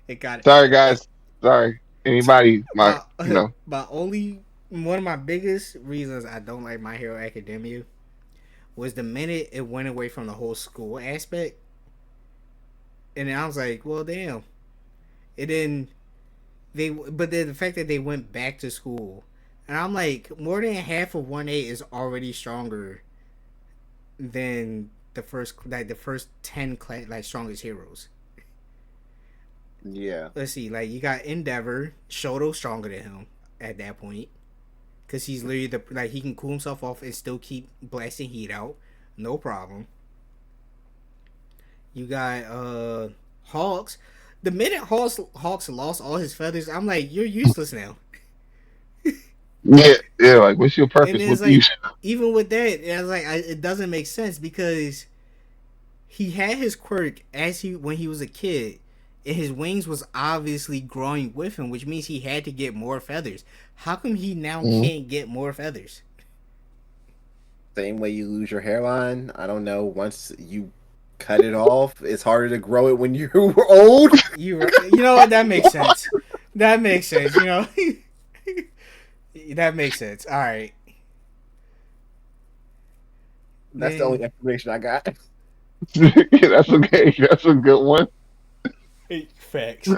It got it. Sorry, Uh, guys. Sorry. Anybody, my you know, my only one of my biggest reasons I don't like My Hero Academia was the minute it went away from the whole school aspect, and then I was like, well, damn. And then but then the fact that they went back to school, and I'm like, more than half of 1A is already stronger than the first 10 like strongest heroes. Yeah. Let's see, like you got Endeavor, Shoto stronger than him at that point, because he's literally like he can cool himself off and still keep blasting heat out, no problem. You got Hawks. The minute Hawks lost all his feathers, I'm like, you're useless now. yeah, yeah. Like, what's your And purpose then it's with you? like, even with that, I was like, it doesn't make sense because he had his quirk as he when he was a kid, and his wings was obviously growing with him, which means he had to get more feathers. How come he now Mhm. can't get more feathers? Same way you lose your hairline. I don't know. Once you cut it off, it's harder to grow it when you're old. You know what? That makes sense. That makes sense. You know, that makes sense. All right, That's the only then information I got. That's okay. That's a good one. facts.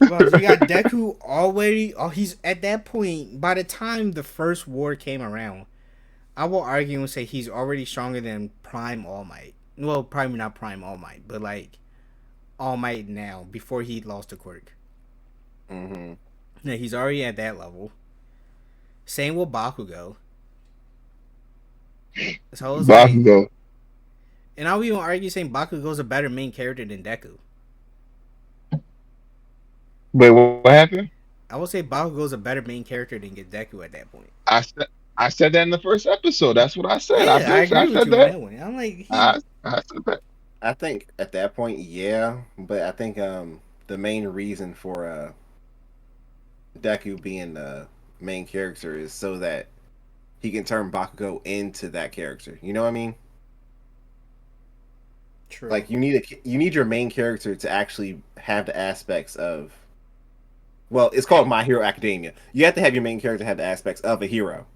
Well, you got Deku already. Oh, he's at that point. By the time the first war came around, I will argue and say he's already stronger than Prime All Might. Well, probably not Prime All Might, but like All Might now. Before he lost the quirk, Hmm. yeah, he's already at that level. Same with Bakugo. So it's like, Bakugo. and I would even argue saying Bakugo's a better main character than Deku. Wait, what happened? I would say Bakugo's a better main character than Deku at that point. I said I said that in the first episode. That's what I said. Yeah, I I agree with said you on that. that one. I'm like I he. I said that. I think at that point, yeah, but I think the main reason for Deku being the main character is so that he can turn Bakugo into that character. You know what I mean? True. Like you need your main character to actually have the aspects of, well, it's called My Hero Academia. You have to have your main character have the aspects of a hero.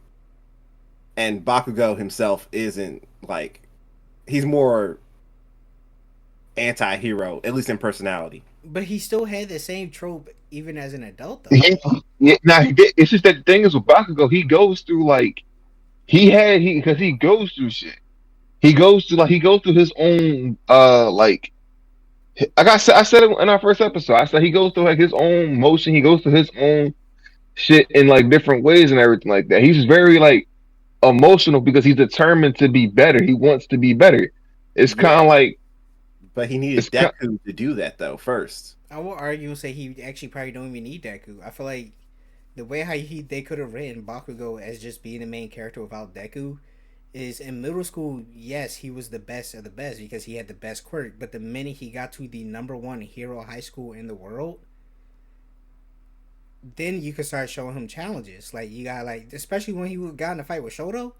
And Bakugo himself isn't like, he's more anti-hero, at least in personality. But he still had the same trope even as an adult, though. Yeah, yeah. Now it's just that the thing is with Bakugo, he goes through like he because he goes through shit. He goes through his own like I said it in our first episode. I said he goes through like his own motion. He goes through his own shit in like different ways and everything like that. He's very like emotional because he's determined to be better. He wants to be better. It's kind Yeah, of like but he it's needed kind. Deku to do that though first. I will argue and say he actually probably don't even need Deku. I feel like the way how they could have written Bakugo as just being the main character without Deku is in middle school, yes, he was the best of the best because he had the best quirk. But the minute he got to the number one hero high school in the world, then you could start showing him challenges. Like you got like, especially when he got in a fight with Shoto,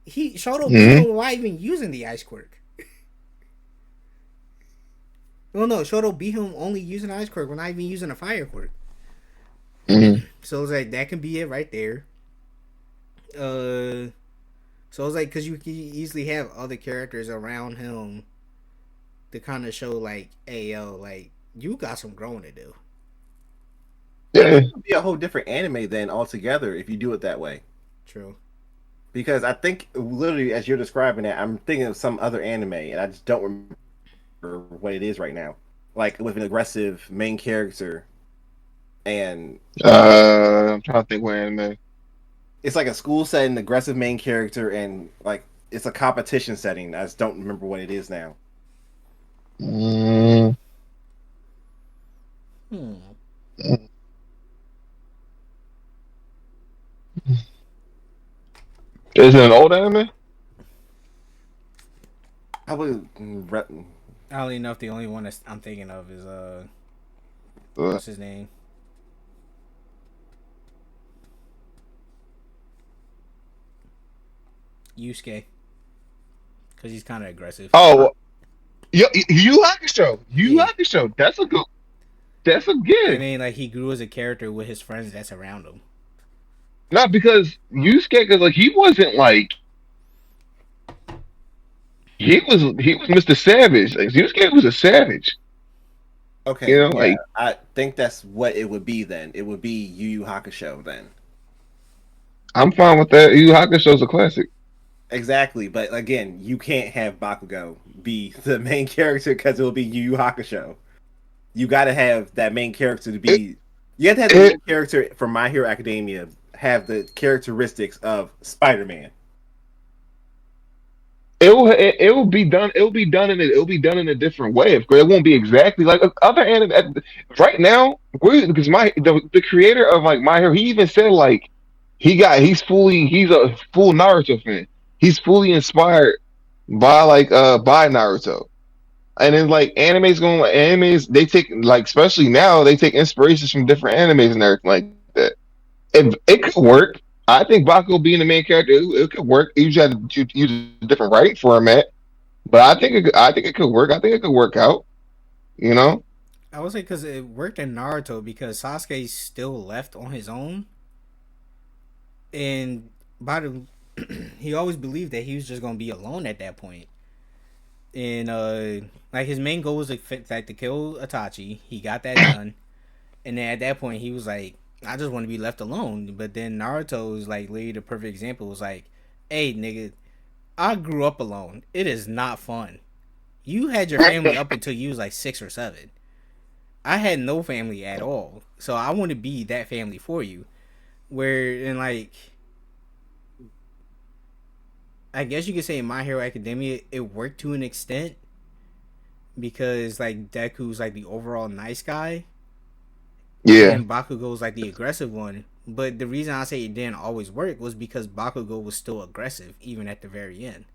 he Shoto beat Mm-hmm. him without even using the ice quirk. Well, no, Shoto beat him only using ice quirk, we're not even using a fire quirk. Mm-hmm. So it's like that can be it right there. Uh, so it's like because you can easily have other characters around him to kind of show like, hey yo, like you got some growing to do. I Yeah. think it would be a whole different anime then altogether if you do it that way. True. Because I think literally as you're describing it, I'm thinking of some other anime and I just don't remember what it is right now. Like with an aggressive main character and I'm trying to think what anime. it's like a school setting, aggressive main character, and like it's a competition setting. I just don't remember what it is now. Mm, Hmm. is it an old anime? I would. I don't even know if the only one that I'm thinking of is Uh, what's his name? Yusuke, because he's kind of aggressive. oh, Yu Hakusho. Yu Yeah, Hakusho. That's a good. That's a and good. then like he grew as a character with his friends that's around him. Not because Yusuke, because like he wasn't like he was Mr. Savage. Like Yusuke was a savage. You Okay, know, yeah, like I think that's what it would be then. It would be Yu Yu Hakusho then. I'm fine with that. Yu Hakusho's a classic. Exactly, but again, you can't have Bakugo be the main character because it will be Yu Yu Hakusho. You got to have that main character to It, be. You have to have the it main character from My Hero Academia have the characteristics of Spider-Man. it will be done. It'll be done in a different way. Of course, it won't be exactly like other anime. Right now, because the creator of like My Hero, he even said like he's a full Naruto fan. He's fully inspired by Naruto. And then like animes they take like especially now they take inspirations from different animes and everything like that. It could work. I think Bakugo being the main character, it could work. You just had to use a different writing format, but I think it could work. I think it could work out. You know? I would say because it worked in Naruto because Sasuke still left on his own, and by the he always believed that he was just gonna be alone at that point. And like his main goal was to kill Itachi. He got that done, and then at that point he was like, I just want to be left alone. But then Naruto is like literally the perfect example. It was like, hey nigga, I grew up alone. It is not fun. You had your family up until you was like 6 or 7. I had no family at all, so I want to be that family for you. Where and like, I guess you could say in My Hero Academia, it worked to an extent because like Deku's like the overall nice guy, and Yeah. then Bakugo's like the aggressive one. But the reason I say it didn't always work was because Bakugo was still aggressive even at the very end.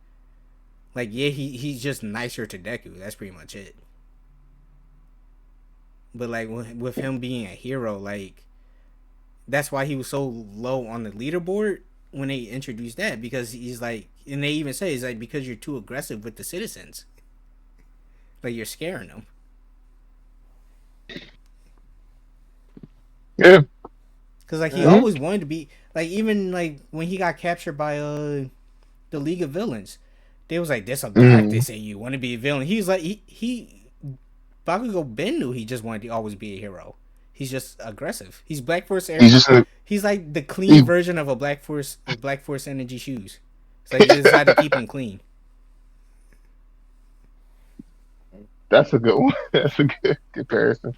Like yeah, he's just nicer to Deku. That's pretty much it. But like with him being a hero, like that's why he was so low on the leaderboard when they introduced that because he's like, and they even say it's like because you're too aggressive with the citizens, like you're scaring them. Yeah. Because like he Uh, Hmm. always wanted to be like even like when he got captured by the League of Villains, they was like this a Hmm. Galactus and you want to be a villain. He's like he Bakugo Ben knew he just wanted to always be a hero. He's just aggressive. He's Black Force. He's just a He's like the clean he, version of a Black Force energy shoes. It's like they decided to keep him clean. that's a good one. That's a good comparison.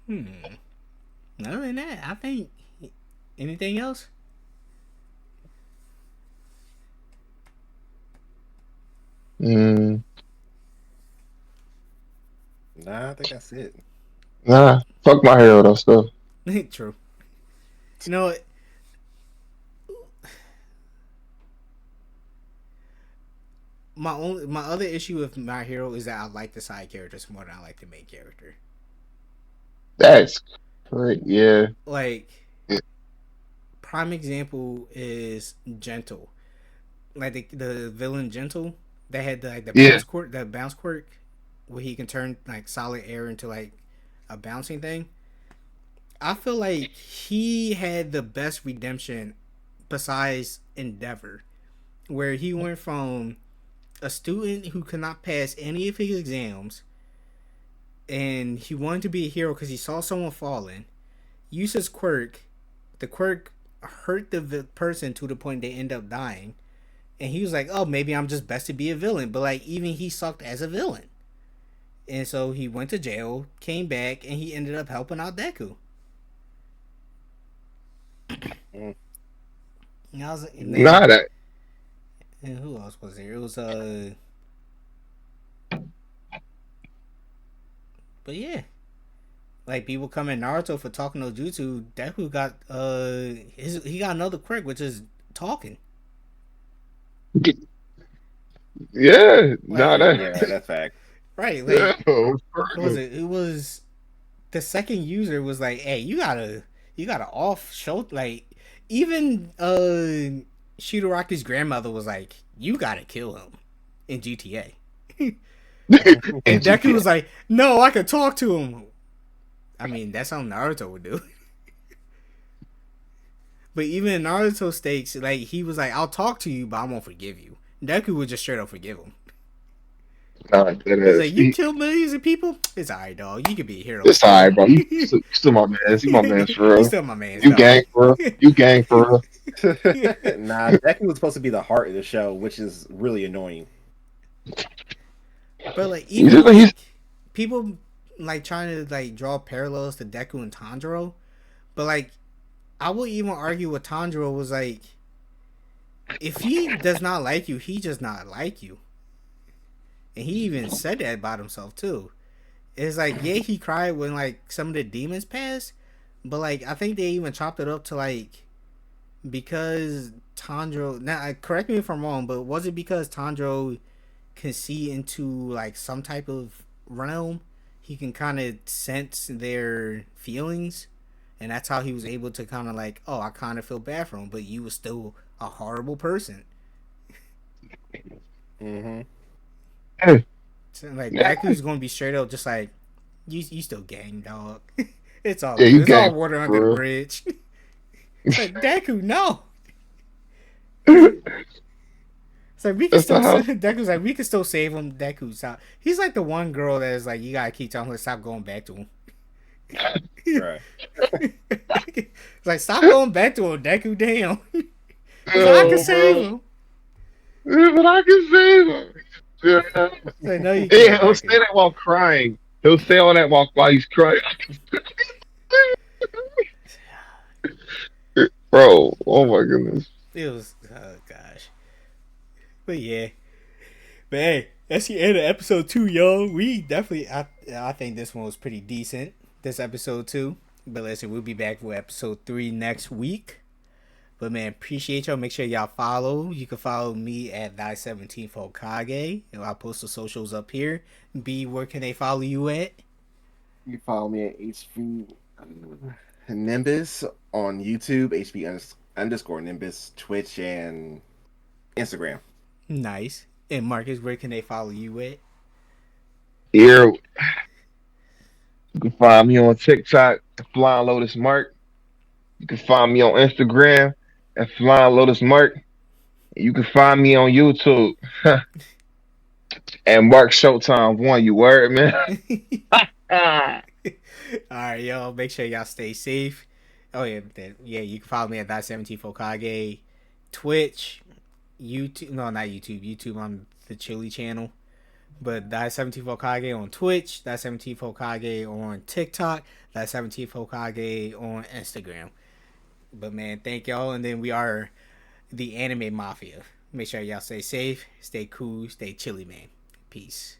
Hmm. Other than that, I think anything else. Mm, nah, I think that's it. nah. Fuck My Hero though stuff. True. You know, my other issue with My Hero is that I like the side characters more than I like the main character. That's great. Yeah. Like prime example is Gentle, like the villain Gentle that had Yeah. the bounce quirk, where he can turn like solid air into like a bouncing thing. I feel like he had the best redemption besides Endeavor, where he went from a student who could not pass any of his exams and he wanted to be a hero because he saw someone falling, used his quirk. The quirk hurt the person to the point they end up dying. And he was like, oh, maybe I'm just best to be a villain. But like, even he sucked as a villain. And so he went to jail, came back, and he ended up helping out Deku. Mm. And I was like, and then, Nah, that. and who else was there? It was, but yeah. Like, people come in Naruto for talking no jutsu. Deku got, he got another quirk, which is talking. Yeah. Nah, Like, that. Yeah, that's fact. right. Yeah. Like, what was it? It was the second user was like, "Hey, you gotta off show like even Shidaraki's grandmother was like, you gotta kill him in GTA." And And Deku GTA. was like, "No, I can talk to him." I mean, that's how Naruto would do. But even in Naruto stakes, like he was like, "I'll talk to you, but I won't forgive you." Deku would just straight up forgive him. Nah, that He's is. like, "You killed millions of people. It's alright, dog. You could be a hero It's still." alright, bro. You still my man. You my man for He's real. still my man's You dog. gang for real. You gang for real. Nah, Deku was supposed to be the heart of the show, which is really annoying. But like He's even just, he's like people like trying to like draw parallels to Deku and Tanjiro, but like I would even argue with Tanjiro was like if he does not like you, he just not like you, and he even said that about himself too. It's like yeah, he cried when like some of the demons passed, but like I think they even chopped it up to like because Tanjiro. Now correct me if I'm wrong, but was it because Tanjiro can see into like some type of realm, he can kind of sense their feelings, and that's how he was able to kind of like, oh, I kind of feel bad for him, but you were still a horrible person. Hmm. So like yeah, Deku's gonna be straight up just like you still gang dog. It's all yeah, good. you It's gang all water under the for bridge. It's like Deku, no. real. It's like we can That's the still house. Deku's like we can still save him. Deku's out. He's like the one girl that is like you gotta keep telling her to stop going back to him. Right. It's like stop going back to him, Deku. Damn. He's like I can Oh, save bro. him. Yeah, but I can save him. Yeah. It's like no, you Yeah, can't, he'll say Deku. that while crying. He'll say all that while he's crying. Bro, oh my goodness. It was oh gosh, but yeah, but hey, that's the end of episode 2, yo. We definitely, I think this one was pretty decent. This episode 2, but listen, we'll be back with episode 3 next week. But man, appreciate y'all. Make sure y'all follow. You can follow me at Thy17th Hokage. And I'll post the socials up here. B, where can they follow you at? You follow me at HV Nimbus on YouTube, HB Nimbus, Twitch, and Instagram. Nice. And Marcus, where can they follow you at? Here, you can find me on TikTok at Flying Lotus Mark. You can find me on Instagram at Flying Lotus Mark. You can find me on YouTube and Mark Showtime 1. You word, man? Ah. Alright, y'all. Make sure y'all stay safe. Oh, yeah. Yeah, you can follow me at Thy17th Hokage. Twitch. YouTube. No, not YouTube. YouTube on the Chili channel. But Thy17th Hokage on Twitch. Thy17th Hokage on TikTok. Thy17th Hokage on Instagram. But man, thank y'all. And then we are the Anime Mafia. Make sure y'all stay safe, stay cool, stay chilly, man. Peace.